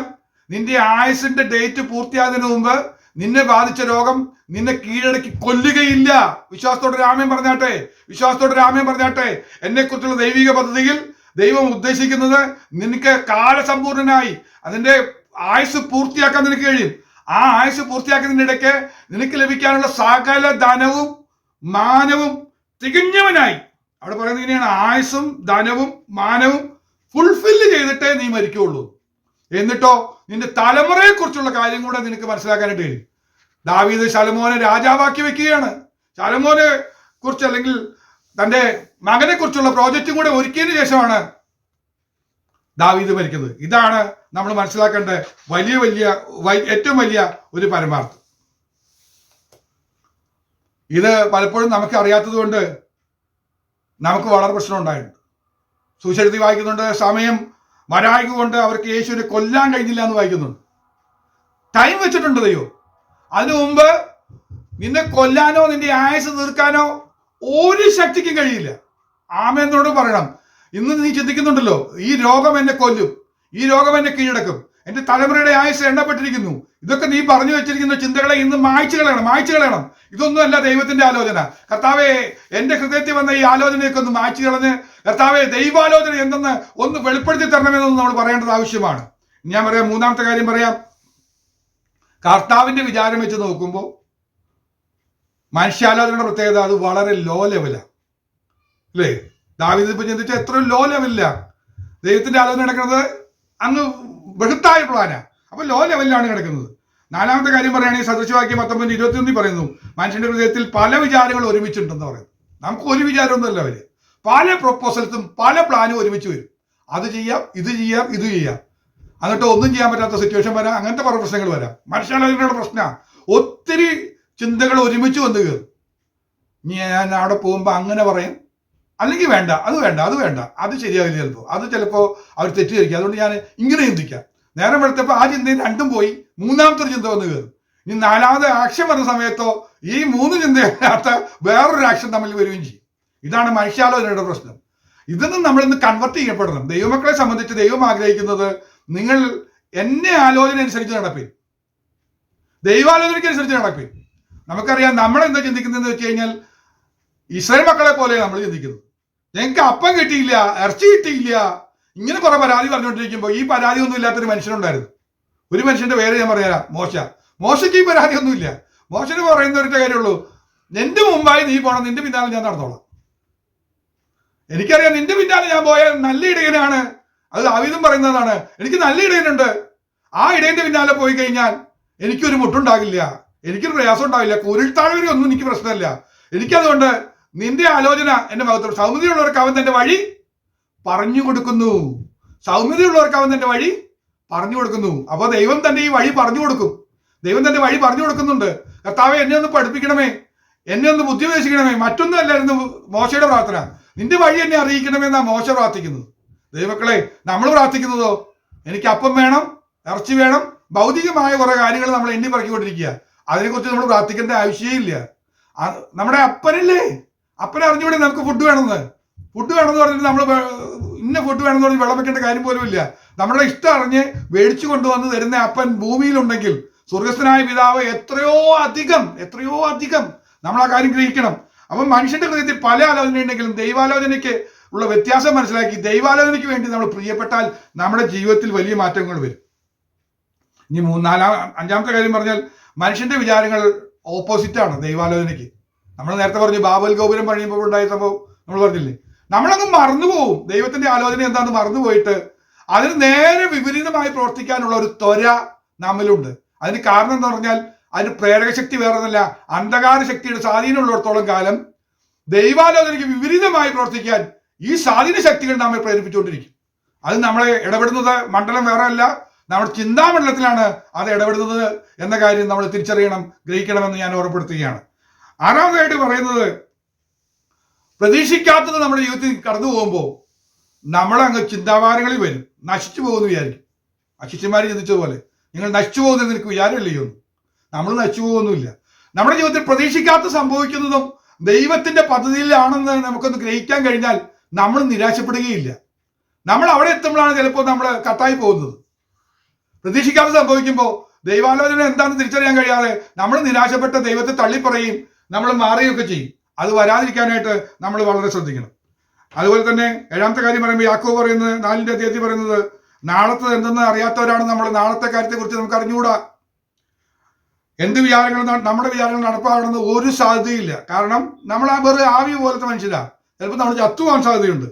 നിന്റെ ആയുസിന്റെ ഡേറ്റ് പൂർത്തിയാകുന്നതിന് മുമ്പ് നിന്നെ ബാധിച്ച രോഗം നിന്നെ കീഴടക്കി കൊല്ലുകയില്ല. വിശ്വാസത്തോടെ രാമൻ പറഞ്ഞാട്ടെ, വിശ്വാസത്തോടെ രാമൻ പറഞ്ഞാട്ടെ. എന്നെ കുറിച്ചുള്ള ദൈവിക പദ്ധതിയിൽ ദൈവം ഉദ്ദേശിക്കുന്നത് നിനക്ക് കാലസമ്പൂർണനായി അതിന്റെ ആയുസ് പൂർത്തിയാക്കാൻ നിനക്ക് കഴിയും. ആ ആയുസ് പൂർത്തിയാക്കുന്നതിനിടയ്ക്ക് നിനക്ക് ലഭിക്കാനുള്ള സകല ധനവും മാനവും തികഞ്ഞവനായി. അവിടെ പറയുന്നത് ഇങ്ങനെയാണ്: ആയുസും ധനവും മാനവും ഫുൾഫില്ല് ചെയ്തിട്ടേ നീ മരിക്കുള്ളൂ. എന്നിട്ടോ നിന്റെ തലമുറയെ കുറിച്ചുള്ള കാര്യം കൂടെ നിനക്ക് മനസ്സിലാക്കാനായിട്ട് കഴിയും. ദാവീദ് ശലോമോനെ രാജാവാക്കി വെക്കുകയാണ്. ശലോമോനെ കുറിച്ച്, അല്ലെങ്കിൽ തന്റെ മകനെ കുറിച്ചുള്ള പ്രോജക്റ്റും കൂടെ ഒരുക്കിയതിനു ശേഷമാണ് ദാവീദ് മരിക്കുന്നത്. ഇതാണ് നമ്മൾ മനസ്സിലാക്കേണ്ട ഏറ്റവും വലിയ ഒരു പരമാർത്ഥം. ഇത് പലപ്പോഴും നമുക്ക് അറിയാത്തത് കൊണ്ട് നമുക്ക് വളരെ പ്രശ്നം ഉണ്ടായിട്ടുണ്ട്. സുവിശേഷത്തിൽ വായിക്കുന്നുണ്ട്, സമയം വരായ്കൊണ്ട് അവർക്ക് യേശുവിനെ കൊല്ലാൻ കഴിഞ്ഞില്ല എന്ന് വായിക്കുന്നുണ്ട്. ടൈം വെച്ചിട്ടുണ്ട് ദൈവം. അതിനു മുമ്പ് നിന്നെ കൊല്ലാനോ നിന്റെ ആയുസ് തീർക്കാനോ ഒരു ശക്തിക്കും കഴിയില്ല. ആമേന്നോട് പറയണം. ഇന്ന് നീ ചിന്തിക്കുന്നുണ്ടല്ലോ, ഈ രോഗം എന്നെ കൊല്ലും, ഈ രോഗം എന്നെ കീഴടക്കും, എന്റെ തലമുറയുടെ ആയുസ് എണ്ണപ്പെട്ടിരിക്കുന്നു, ഇതൊക്കെ നീ പറഞ്ഞു വെച്ചിരിക്കുന്ന ചിന്തകളെ ഇന്ന് മായ്ച്ചു കളയണം. ഇതൊന്നുമല്ല ദൈവത്തിന്റെ ആലോചന. കർത്താവേ, എന്റെ ഹൃദയത്തിൽ വന്ന ഈ ആലോചനയൊക്കെ ഒന്ന് മായ്ച്ചു കളഞ്ഞ് കർത്താവെ ദൈവാലോചന എന്തെന്ന് ഒന്ന് വെളിപ്പെടുത്തി തരണമെന്നൊന്ന് നമ്മൾ പറയേണ്ടത് ആവശ്യമാണ്. ഞാൻ പറയാം, മൂന്നാമത്തെ കാര്യം പറയാം. കർത്താവിന്റെ വിചാരം വെച്ച് നോക്കുമ്പോൾ മനുഷ്യാലോചനയുടെ പ്രത്യേകത അത് വളരെ ലോ ലെവലാണ്, അല്ലേ? ദാവീദ് ഇപ്പൊ ചിന്തിച്ചാൽ എത്ര ലോ ലെവലില്ല. ദൈവത്തിന്റെ ആലോചന കിടക്കുന്നത് അങ്ങ് ബൃഹത്തായ പ്ലാനാ, അപ്പൊ ലോ ലെവലിലാണ് കിടക്കുന്നത്. നാലാമത്തെ കാര്യം പറയുകയാണെങ്കിൽ സദൃശവാക്യം 19:21 പറയുന്നു, മനുഷ്യന്റെ ഹൃദയത്തിൽ പല വിചാരങ്ങൾ ഒരുമിച്ചുണ്ടെന്ന് പറയുന്നു. നമുക്ക് ഒരു വിചാരമൊന്നുമല്ല അവര്, പല പ്രൊപ്പോസൽസും പല പ്ലാനും ഒരുമിച്ച് വരും. അത് ചെയ്യാം, ഇത് ചെയ്യാം, ഇത് ചെയ്യാം, എന്നിട്ട് ഒന്നും ചെയ്യാൻ പറ്റാത്ത സിറ്റുവേഷൻ വരാം, അങ്ങനത്തെ പല പ്രശ്നങ്ങൾ വരാം. മനുഷ്യാലോചനയുടെ പ്രശ്നമാണ്. ഒത്തിരി ചിന്തകൾ ഒരുമിച്ച് വന്ന് കയറും. ഞാൻ അവിടെ പോകുമ്പോൾ അങ്ങനെ പറയും, അല്ലെങ്കിൽ വേണ്ട, അത് വേണ്ട, അത് വേണ്ട, അത് ശരിയാവില്ല, അത് ചിലപ്പോൾ അവർ തെറ്റിദ്ധരിക്കും, അതുകൊണ്ട് ഞാൻ ഇങ്ങനെ ചിന്തിക്കാം. നേരം വെളുത്തപ്പോൾ ആ ചിന്തയിൽ രണ്ടും പോയി, മൂന്നാമത്തെ ഒരു ചിന്ത വന്ന് കയറും. ഇനി നാലാമത് ആക്ഷൻ വരുന്ന സമയത്തോ ഈ മൂന്ന് ചിന്തയില്ലാത്ത വേറൊരു ആക്ഷൻ തമ്മിൽ വരികയും ചെയ്യും. ഇതാണ് മനുഷ്യാലോചനയുടെ പ്രശ്നം. ഇതൊന്നും നമ്മളിന്ന് കൺവെർട്ട് ചെയ്യപ്പെടണം. ദൈവമക്കളെ സംബന്ധിച്ച് ദൈവം ആഗ്രഹിക്കുന്നത് നിങ്ങൾ എന്നെ ആലോചന അനുസരിച്ച് നടപ്പേ, ദൈവാലോചനയ്ക്ക് അനുസരിച്ച് നടപ്പേ. നമുക്കറിയാം നമ്മൾ എന്താ ചിന്തിക്കുന്നതെന്ന് വെച്ച് കഴിഞ്ഞാൽ ഇസ്രായേൽ മക്കളെ പോലെ നമ്മൾ ചിന്തിക്കുന്നത്. ഞങ്ങൾക്ക് അപ്പം കിട്ടിയില്ല, ഇറച്ചി കിട്ടിയില്ല, ഇങ്ങനെ കുറെ പരാതി പറഞ്ഞുകൊണ്ടിരിക്കുമ്പോൾ ഈ പരാതി ഒന്നും ഇല്ലാത്തൊരു മനുഷ്യനുണ്ടായിരുന്നു. ഒരു മനുഷ്യന്റെ പേര് ഞാൻ പറയാം, മോശയ്ക്ക് ഈ പരാതി ഒന്നുമില്ല. മോശന് പറയുന്ന ഒരു കാര്യമുള്ളൂ, നിന്റെ മുമ്പായി നീ പോണം, നിന്റെ പിന്നാലെ ഞാൻ നടന്നോളാം. എനിക്കറിയാം നിന്റെ പിന്നാലെ ഞാൻ പോയാൽ നല്ല ഇടയനാണ്, അത് ദാവീദും പറയുന്നതാണ്. എനിക്ക് നല്ല ഇടയനുണ്ട്, ആ ഇടയന്റെ പിന്നാലെ പോയി കഴിഞ്ഞാൽ എനിക്കൊരു മുട്ടുണ്ടാകില്ല, എനിക്കൊരു പ്രയാസം ഉണ്ടാവില്ല, കുരുൾത്താഴ്വരെ ഒന്നും എനിക്ക് പ്രശ്നമില്ല. എനിക്കതുകൊണ്ട് നിന്റെ ആലോചന എന്റെ ഭാഗത്തോട്, സൗമ്യതയുള്ളവർക്ക് അവൻ തന്റെ വഴി പറഞ്ഞു കൊടുക്കുന്നു, സൗമ്യതയുള്ളവർക്ക് അവൻ തന്റെ വഴി പറഞ്ഞു കൊടുക്കുന്നു. അപ്പൊ ദൈവം തന്റെ ഈ വഴി പറഞ്ഞു കൊടുക്കും, ദൈവം തന്റെ വഴി പറഞ്ഞു കൊടുക്കുന്നുണ്ട്. കർത്താവെ, എന്നെ ഒന്ന് പഠിപ്പിക്കണമേ, എന്നെ ഒന്ന് ബുദ്ധി ഉപദേശിക്കണമേ. മറ്റൊന്നും അല്ലായിരുന്നു മോശയുടെ പ്രാർത്ഥന, നിന്റെ വഴി എന്നെ അറിയിക്കണമെന്നാ മോശ പ്രാർത്ഥിക്കുന്നത്. ദൈവമക്കളെ, നമ്മൾ പ്രാർത്ഥിക്കുന്നതോ എനിക്ക് അപ്പം വേണം, ഇറച്ചി വേണം, ഭൗതികമായ കുറെ കാര്യങ്ങൾ നമ്മൾ എണ്ണി പറക്കിക്കൊണ്ടിരിക്കുക. അതിനെക്കുറിച്ച് നമ്മൾ പ്രാർത്ഥിക്കേണ്ട ആവശ്യമില്ല. നമ്മുടെ അപ്പനല്ലേ, അപ്പനെ അറിഞ്ഞുകൂടെ നമുക്ക് ഫുഡ് വേണമെന്ന് പറഞ്ഞിട്ട് നമ്മൾ ഇന്ന ഫുഡ് വേണമെന്ന് പറഞ്ഞ് വെള്ളം വെക്കേണ്ട കാര്യം പോലും ഇല്ല. നമ്മുടെ ഇഷ്ടം അറിഞ്ഞ് മേടിച്ചു കൊണ്ടുവന്ന് തരുന്ന അപ്പൻ ഭൂമിയിലുണ്ടെങ്കിൽ സ്വർഗസ്ഥനായ പിതാവ് എത്രയോ അധികം നമ്മൾ ആ കാര്യം ഗ്രഹിക്കണം. അപ്പം മനുഷ്യന്റെ ഹൃദയത്തിൽ പല ആലോചനയുണ്ടെങ്കിലും ദൈവാലോചനയ്ക്ക് ഉള്ള വ്യത്യാസം മനസ്സിലാക്കി ദൈവാലോചനയ്ക്ക് വേണ്ടി നമ്മൾ പ്രിയപ്പെട്ടാൽ നമ്മുടെ ജീവിതത്തിൽ വലിയ മാറ്റങ്ങൾ വരും. ഇനി അഞ്ചാമത്തെ കാര്യം പറഞ്ഞാൽ മനുഷ്യന്റെ വിചാരങ്ങൾ ഓപ്പോസിറ്റാണ് ദൈവാലോചനയ്ക്ക്. നമ്മൾ നേരത്തെ പറഞ്ഞു ബാബൽ ഗോപുരം പണിയുമ്പോൾ ഉണ്ടായ സംഭവം നമ്മൾ പറഞ്ഞില്ലേ, നമ്മളങ്ങ് മറന്നുപോകും. ദൈവത്തിന്റെ ആലോചന എന്താണെന്ന് മറന്നുപോയിട്ട് അതിന് നേരെ വിപരീതമായി പ്രവർത്തിക്കാനുള്ള ഒരു ത്വര നമ്മിലുണ്ട്. അതിന് കാരണം എന്ന് പറഞ്ഞാൽ അതിന് പ്രേരക ശക്തി വേറെ ഒന്നല്ല, അന്ധകാര ശക്തിയുടെ സ്വാധീനമുള്ളിടത്തോളം കാലം ദൈവാലോചനയ്ക്ക് വിപരീതമായി പ്രവർത്തിക്കാൻ ഈ സ്വാധീന ശക്തികൾ നമ്മെ പ്രേരിപ്പിച്ചുകൊണ്ടിരിക്കും. അത് നമ്മളെ ഇടപെടുന്നത് മണ്ഡലം വേറെ അല്ല, നമ്മുടെ ചിന്താമണ്ഡലത്തിലാണ് അത് ഇടപെടുന്നത് എന്ന കാര്യം നമ്മൾ തിരിച്ചറിയണം, ഗ്രഹിക്കണമെന്ന് ഞാൻ ഓർമ്മപ്പെടുത്തുകയാണ്. ആറാമതായിട്ട് പറയുന്നത്, പ്രതീക്ഷിക്കാത്തത് നമ്മുടെ ജീവിതത്തിൽ കടന്നു പോകുമ്പോൾ നമ്മളങ്ങ് ചിന്താഭാരങ്ങളിൽ വരും, നശിച്ചു പോകുമെന്ന് വിചാരിക്കും. അശിഷ്യന്മാർ ചിന്തിച്ചതുപോലെ നിങ്ങൾ നശിച്ചു പോകുന്നതെന്ന് എനിക്ക് വിചാരമില്ലയോ? നമ്മൾ നശിച്ചു പോകുന്നില്ല. നമ്മുടെ ജീവിതത്തിൽ പ്രതീക്ഷിക്കാത്ത സംഭവിക്കുന്നതും ദൈവത്തിന്റെ പദ്ധതിയിലാണെന്ന് നമുക്കൊന്ന് ഗ്രഹിക്കാൻ കഴിഞ്ഞാൽ നമ്മൾ നിരാശപ്പെടുകയില്ല. നമ്മൾ അവിടെ എത്തുമ്പോഴാണ് ചിലപ്പോൾ നമ്മൾ കട്ടായി പോകുന്നത്. പ്രതീക്ഷിക്കാതെ സംഭവിക്കുമ്പോൾ ദൈവാലോചന എന്താണെന്ന് തിരിച്ചറിയാൻ കഴിയാതെ നമ്മൾ നിരാശപ്പെട്ട ദൈവത്തെ തള്ളിപ്പറയും, നമ്മൾ മാറുകയൊക്കെ ചെയ്യും. അത് വരാതിരിക്കാനായിട്ട് നമ്മൾ വളരെ ശ്രദ്ധിക്കണം. അതുപോലെ തന്നെ ഏഴാമത്തെ കാര്യം പറയുമ്പോൾ യാക്കോബ് പറയുന്നത് 4-ാം അധ്യായത്തിൽ പറയുന്നത്, നാളത്തെ എന്തെന്ന് അറിയാത്തവരാണ് നമ്മൾ. നാളത്തെ കാര്യത്തെ കുറിച്ച് നമുക്ക് അറിഞ്ഞുകൂടാ. എന്ത് വിചാരങ്ങൾ നമ്മുടെ വിചാരങ്ങൾ നടപ്പാകണമെന്ന് ഒരു സാധ്യതയില്ല. കാരണം നമ്മൾ ആ വെറുതെ ആവി പോലത്തെ മനുഷ്യരാ. ചിലപ്പോൾ നമ്മൾ ചത്തുപോകാൻ സാധ്യതയുണ്ട്.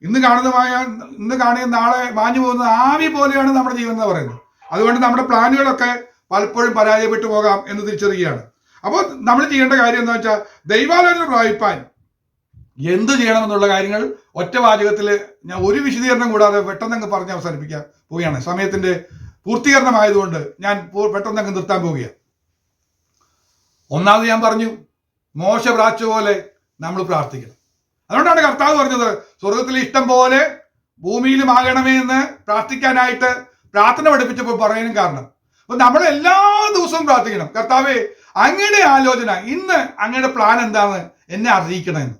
ഇന്ന് കാണുന്ന നാളെ മാഞ്ഞു പോകുന്ന ആവി പോലെയാണ് നമ്മുടെ ജീവൻ എന്ന് പറയുന്നത്. അതുകൊണ്ട് നമ്മുടെ പ്ലാനുകളൊക്കെ പലപ്പോഴും പരാജയപ്പെട്ടു പോകാം എന്ന് തിരിച്ചറിയുകയാണ്. അപ്പോൾ നമ്മൾ ചെയ്യേണ്ട കാര്യം എന്താ വെച്ചാൽ ദൈവാലോചന പ്രാപിപ്പാൻ എന്ത് ചെയ്യണമെന്നുള്ള കാര്യങ്ങൾ ഒറ്റ വാചകത്തിൽ ഞാൻ ഒരു വിശദീകരണം കൂടാതെ പെട്ടെന്ന് പറഞ്ഞ് അവസാനിപ്പിക്കാൻ പോവുകയാണ്. സമയത്തിന്റെ പൂർത്തീകരണമായതുകൊണ്ട് ഞാൻ പെട്ടെന്ന് നിർത്താൻ പോവുകയാണ്. ഒന്നാമത് ഞാൻ പറഞ്ഞു, മോശ പ്രാർത്ഥിച്ച പോലെ നമ്മൾ പ്രാർത്ഥിക്കണം. അതുകൊണ്ടാണ് കർത്താവ് പറഞ്ഞത് സ്വർഗത്തിലെ ഇഷ്ടം പോലെ ഭൂമിയിലും ആകണമേ എന്ന് പ്രാർത്ഥിക്കാനായിട്ട് പ്രാർത്ഥന പഠിപ്പിച്ചപ്പോൾ പറയാനും കാരണം. അപ്പൊ നമ്മൾ എല്ലാ ദിവസവും പ്രാർത്ഥിക്കണം, കർത്താവേ അങ്ങയുടെ ആലോചന ഇന്ന്, അങ്ങയുടെ പ്ലാൻ എന്താണ് എന്നെ അറിയിക്കണമെന്ന്.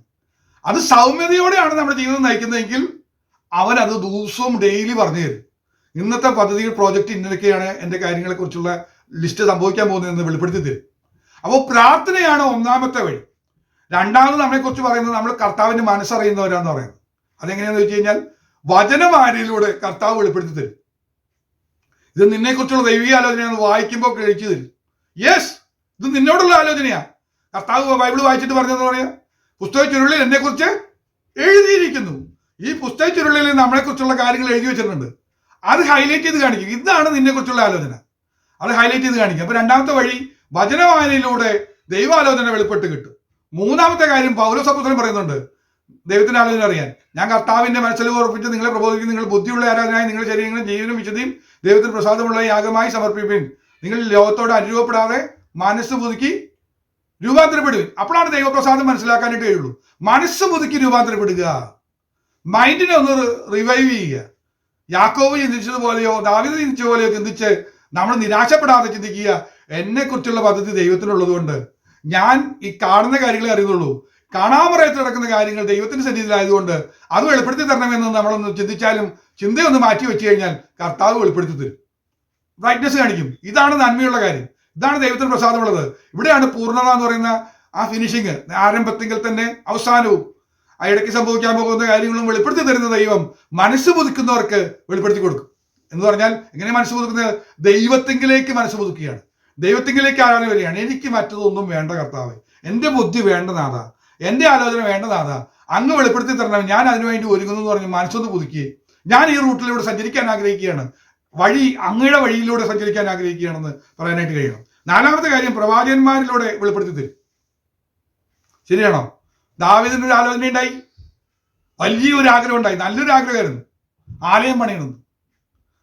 അത് സൗമ്യതയോടെയാണ് നമ്മുടെ ജീവിതം നയിക്കുന്നതെങ്കിൽ അവൻ അത് ദിവസവും ഡെയിലി പറഞ്ഞു തരും. ഇന്നത്തെ പദ്ധതികൾ പ്രോജക്റ്റ് ഇന്നൊക്കെയാണ് എൻ്റെ കാര്യങ്ങളെ കുറിച്ചുള്ള ലിസ്റ്റ് സംഭവിക്കാൻ പോകുന്നതെന്ന് വെളിപ്പെടുത്തി തരും. അപ്പോൾ പ്രാർത്ഥനയാണ് ഒന്നാമത്തെ വഴി. രണ്ടാമത് നമ്മളെക്കുറിച്ച് പറയുന്നത് നമ്മൾ കർത്താവിന്റെ മനസ്സറിയുന്നവരാന്ന് പറയുന്നത്. അതെങ്ങനെയാന്ന് വെച്ച് കഴിഞ്ഞാൽ വചനവാരിയിലൂടെ കർത്താവ് വെളിപ്പെടുത്തി തരും. ഇത് നിന്നെക്കുറിച്ചുള്ള ദൈവിക ആലോചനയാണ് വായിക്കുമ്പോൾ കഴിച്ചു തരും. യെസ്, ഇത് നിന്നോടുള്ള ആലോചനയാ. കർത്താവ് ബൈബിൾ വായിച്ചിട്ട് പറഞ്ഞതെന്ന് പറയാ, പുസ്തക ചുരുളിൽ എന്നെക്കുറിച്ച് എഴുതിയിരിക്കുന്നു. ഈ പുസ്തക ചുരുളിൽ നമ്മളെക്കുറിച്ചുള്ള കാര്യങ്ങൾ എഴുതി വെച്ചിട്ടുണ്ട്. അത് ഹൈലൈറ്റ് ചെയ്ത് കാണിക്കും. ഇതാണ് നിന്നെക്കുറിച്ചുള്ള ആലോചന. അത് ഹൈലൈറ്റ് ചെയ്ത് കാണിക്കും. അപ്പൊ രണ്ടാമത്തെ വഴി വചനവായനയിലൂടെ ദൈവാലോചന വെളിപ്പെട്ട് കിട്ടും. മൂന്നാമത്തെ കാര്യം പൗലോസ് അപ്പോസ്തലൻ പറയുന്നുണ്ട്, ദൈവത്തിന്റെ ആലോചന അറിയാൻ ഞാൻ കർത്താവിന്റെ മനസ്സിൽ ഉറപ്പിച്ച് നിങ്ങളെ പ്രബോധിപ്പിക്കും. നിങ്ങൾ ബുദ്ധിയുള്ള ആരാധനയായി നിങ്ങളുടെ ശരീരങ്ങളും ജീവനും വിശുദ്ധിയും ദൈവത്തിന് പ്രസാദമുള്ള യാഗമായി സമർപ്പിപ്പിൻ. നിങ്ങൾ ലോകത്തോട് അനുരൂപപ്പെടാതെ മനസ്സ് പുതുക്കി രൂപാന്തരപ്പെടുവിൻ. അപ്പോഴാണ് ദൈവപ്രസാദം മനസ്സിലാക്കാനായിട്ട് കഴിയുള്ളൂ. മനസ്സ് പുതുക്കി രൂപാന്തരപ്പെടുക, മൈൻഡിനെ ഒന്ന് റിവൈവ് ചെയ്യുക. യാക്കോബ് ചിന്തിച്ചതുപോലെയോ ദാവീദ് ചിന്തിച്ച പോലെയോ ചിന്തിച്ച് നമ്മൾ നിരാശപ്പെടാതെ ചിന്തിക്കുക, എന്നെ കുറിച്ചുള്ള പദ്ധതി ദൈവത്തിനുള്ളത് കൊണ്ട് ഞാൻ ഈ കാണുന്ന കാര്യങ്ങളെ അറിയുന്നുള്ളൂ. കാണാമറയത്ത് നടക്കുന്ന കാര്യങ്ങൾ ദൈവത്തിന്റെ സന്നിധിയിലായതുകൊണ്ട് അത് വെളിപ്പെടുത്തി തരണമെന്ന് നമ്മളൊന്ന് ചിന്തിച്ചാലും ചിന്തയൊന്ന് മാറ്റി വെച്ച് കഴിഞ്ഞാൽ കർത്താവ് വെളിപ്പെടുത്തി തരും, ബ്രൈറ്റ്നസ് കാണിക്കും. ഇതാണ് നന്മയുള്ള കാര്യം, ഇതാണ് ദൈവത്തിന് പ്രസാദമുള്ളത്. ഇവിടെയാണ് പൂർണ്ണത എന്ന് പറയുന്ന ആ ഫിനിഷിങ്, ആരംഭത്തിൽ തന്നെ അവസാനവും ആ ഇടയ്ക്ക് സംഭവിക്കാൻ പോകുന്ന കാര്യങ്ങളും വെളിപ്പെടുത്തി തരുന്ന ദൈവം മനസ്സ് പുതുക്കുന്നവർക്ക് വെളിപ്പെടുത്തി കൊടുക്കും. എന്ന് പറഞ്ഞാൽ എങ്ങനെ മനസ്സ് പുതുക്കുന്നത്? ദൈവത്തിങ്കിലേക്ക് മനസ്സ് പുതുക്കുകയാണ്, ദൈവത്തിങ്കിലേക്ക് ആരാധന വരികയാണ്. എനിക്ക് മറ്റതൊന്നും വേണ്ട കർത്താവ്, എൻ്റെ ബുദ്ധി വേണ്ട നാഥ, എൻ്റെ ആലോചന വേണ്ട നാഥ, അങ്ങ് വെളിപ്പെടുത്തി തരണം, ഞാൻ അതിനുവേണ്ടി ഒരുങ്ങുന്നു എന്ന് പറഞ്ഞ് മനസ്സൊന്ന് പുതുക്കുകയും ഞാൻ ഈ റൂട്ടിലൂടെ സഞ്ചരിക്കാൻ ആഗ്രഹിക്കുകയാണ്, വഴി അങ്ങയുടെ വഴിയിലൂടെ സഞ്ചരിക്കാൻ ആഗ്രഹിക്കുകയാണെന്ന് പറയാനായിട്ട് കഴിയണം. നാലാമത്തെ കാര്യം പ്രവാചകന്മാരിലൂടെ വെളിപ്പെടുത്തി തരും. ശരിയാണോ? ദാവീദിന് ഒരു ആലോചന ഉണ്ടായി, വലിയൊരു ആഗ്രഹം ഉണ്ടായി, നല്ലൊരു ആഗ്രഹമായിരുന്നു, ആലയം പണിയണമെന്ന്.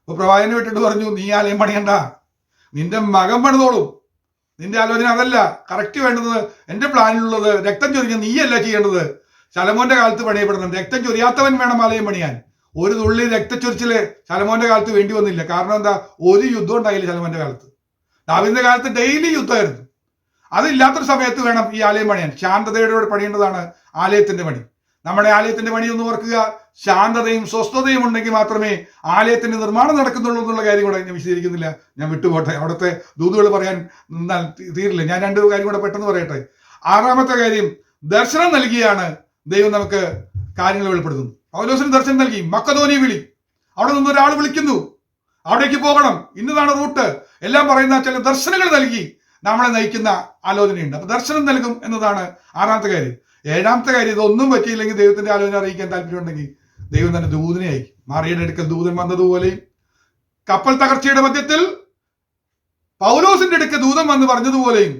അപ്പൊ പ്രവാചകനെ വിട്ടിട്ട് പറഞ്ഞു, നീ ആലയം പണിയണ്ട, നിന്റെ മകൻ പണിതോളും. നിന്റെ ആലോചന അതല്ല, കറക്റ്റ് വേണ്ടത്, എന്റെ പ്ലാനിലുള്ളത് രക്തം ചൊരിഞ്ഞ നീയല്ല ചെയ്യേണ്ടത്. ശലോമോന്റെ കാലത്ത് പണിയപ്പെടണം, രക്തം ചൊരിയാത്തവൻ വേണം ആലയം പണിയാൻ. ഒരു തുള്ളി രക്തച്ചൊരിച്ചില് ശലോമോന്റെ കാലത്ത് വേണ്ടി വന്നില്ല. കാരണം എന്താ? ഒരു യുദ്ധം ഉണ്ടായില്ല ശലോമോന്റെ കാലത്ത്. ദാവീദിന്റെ കാലത്ത് ഡെയിലി യുദ്ധമായിരുന്നു. അതില്ലാത്തൊരു സമയത്ത് വേണം ഈ ആലയം പണിയാൻ. ശാന്തതയോടെ പണിയേണ്ടതാണ് ആലയത്തിന്റെ പണി. നമ്മുടെ ആലയത്തിന്റെ പണി ഒന്ന് ഓർക്കുക, ശാന്തതയും സ്വസ്ഥതയും ഉണ്ടെങ്കിൽ മാത്രമേ ആലയത്തിന്റെ നിർമ്മാണം നടക്കുന്നുള്ളൂ എന്നുള്ള കാര്യം കൂടെ ഞാൻ വിശദീകരിക്കുന്നില്ല, ഞാൻ വിട്ടുപോട്ടെ. അവിടുത്തെ ദൂതുകൾ പറയാൻ നിന്നാൽ തീരില്ല. ഞാൻ രണ്ട് കാര്യം കൂടെ പെട്ടെന്ന് പറയട്ടെ. ആറാമത്തെ കാര്യം, ദർശനം നൽകിയാണ് ദൈവം നമുക്ക് കാര്യങ്ങൾ വെളിപ്പെടുത്തുന്നത്. പൗലോസിന് ദർശനം നൽകി, മക്കദോനിയ വിളി, അവിടെ നിന്ന് ഒരാൾ വിളിക്കുന്നു, അവിടേക്ക് പോകണം, ഇന്നതാണ് റൂട്ട്, എല്ലാം പറയുന്ന ചില ദർശനങ്ങൾ നൽകി നമ്മളെ നയിക്കുന്ന ആലോചനയുണ്ട്. അപ്പൊ ദർശനം നൽകും എന്നതാണ് ആറാമത്തെ കാര്യം. ഏഴാമത്തെ കാര്യം, ഇതൊന്നും പറ്റിയില്ലെങ്കിൽ ദൈവത്തിന്റെ ആലോചന അറിയിക്കാൻ താല്പര്യമുണ്ടെങ്കിൽ ദൈവം തന്നെ ദൂതനെ അയക്കും. മാറിയുടെ അടുക്കൽ ദൂതൻ വന്നതുപോലെയും കപ്പൽ തകർച്ചയുടെ മധ്യത്തിൽ പൗലോസിന്റെ അടുക്കൽ ദൂതൻ വന്ന് പറഞ്ഞതുപോലെയും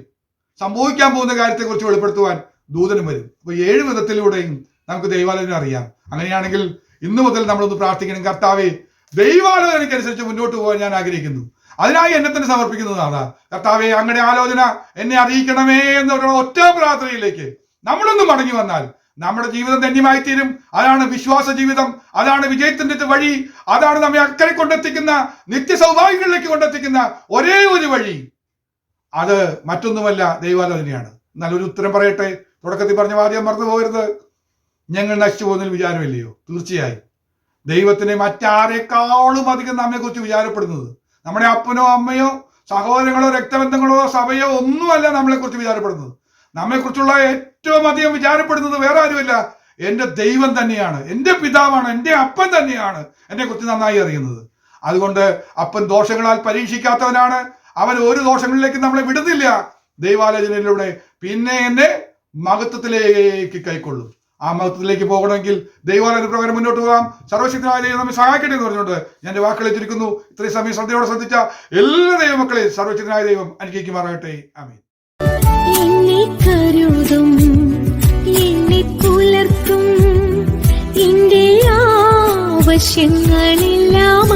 സംഭവിക്കാൻ പോകുന്ന കാര്യത്തെക്കുറിച്ച് വെളിപ്പെടുത്തുവാൻ ദൂതനും വരും. അപ്പൊ 7 വിധത്തിലൂടെയും നമുക്ക് ദൈവാലോചന അറിയാം. അങ്ങനെയാണെങ്കിൽ ഇന്നു മുതൽ നമ്മളൊന്ന് പ്രാർത്ഥിക്കണം, കർത്താവേ, ദൈവാലോചനയ്ക്കനുസരിച്ച് മുന്നോട്ട് പോകാൻ ഞാൻ ആഗ്രഹിക്കുന്നു, അതിനായി എന്നെ തന്നെ സമർപ്പിക്കുന്നതാണ്. കർത്താവേ, അങ്ങയുടെ ആലോചന എന്നെ അറിയിക്കണമേ എന്നുള്ള ഒറ്റ പ്രാർത്ഥനയിലേക്ക് നമ്മളൊന്ന് മടങ്ങി വന്നാൽ നമ്മുടെ ജീവിതം ധന്യമായി തീരും. അതാണ് വിശ്വാസ ജീവിതം, അതാണ് വിജയത്തിന്റെ വഴി, അതാണ് നമ്മെ അക്കരെ കൊണ്ടെത്തിക്കുന്ന, നിത്യ സൗഭാഗ്യങ്ങളിലേക്ക് കൊണ്ടെത്തിക്കുന്ന ഒരേ ഒരു വഴി. അത് മറ്റൊന്നുമല്ല, ദൈവാലോചനയാണ്. നല്ലൊരു ഉത്തരം പറയട്ടെ. തുടക്കത്തിൽ പറഞ്ഞ വാദ്യം മറന്നു പോകരുത്. ഞങ്ങൾ നശിച്ചു പോകുന്നതിൽ വിചാരമില്ലയോ? തീർച്ചയായും ദൈവത്തിനെ മറ്റാരെക്കാളും അധികം നമ്മെ കുറിച്ച് വിചാരപ്പെടുന്നത് നമ്മുടെ അപ്പനോ അമ്മയോ സഹോദരങ്ങളോ രക്തബന്ധങ്ങളോ സഭയോ ഒന്നുമല്ല നമ്മളെ കുറിച്ച് വിചാരപ്പെടുന്നത്. നമ്മെക്കുറിച്ചുള്ള ഏറ്റവും അധികം വിചാരപ്പെടുന്നത് വേറെ ആരുമല്ല, എൻ്റെ ദൈവം തന്നെയാണ്, എൻ്റെ പിതാവാണ്, എൻ്റെ അപ്പൻ തന്നെയാണ് എന്നെ കുറിച്ച് നന്നായി അറിയുന്നത്. അതുകൊണ്ട് അപ്പൻ ദോഷങ്ങളാൽ പരീക്ഷിക്കാത്തവനാണ്, അവൻ ഒരു ദോഷങ്ങളിലേക്ക് നമ്മളെ വിടുന്നില്ല. ദൈവാലോചനയിലൂടെ പിന്നെ എന്നെ മഹത്വത്തിലേക്ക് കൈക്കൊള്ളും. ആ മഹത്വത്തിലേക്ക് പോകണമെങ്കിൽ ദൈവാലോചന പ്രകാരം മുന്നോട്ട് പോകാം. സർവശക്തനായ ദൈവം നമ്മെ സഹായിക്കട്ടെ എന്ന് പറഞ്ഞുകൊണ്ട് ഞാൻ വാക്കുകളെ ചുരുക്കുന്നു. ഇത്രയും സമയം ശ്രദ്ധയോടെ ശ്രദ്ധിച്ച എല്ലാ ദൈവമക്കളെ സർവശക്തനായ ദൈവം അനുഗ്രഹിക്കുമാറാകട്ടെ. ആമേൻ. എന്നെ കരുതും, എന്നെ പുലർത്തും, എന്റെ ആവശ്യങ്ങളെല്ലാം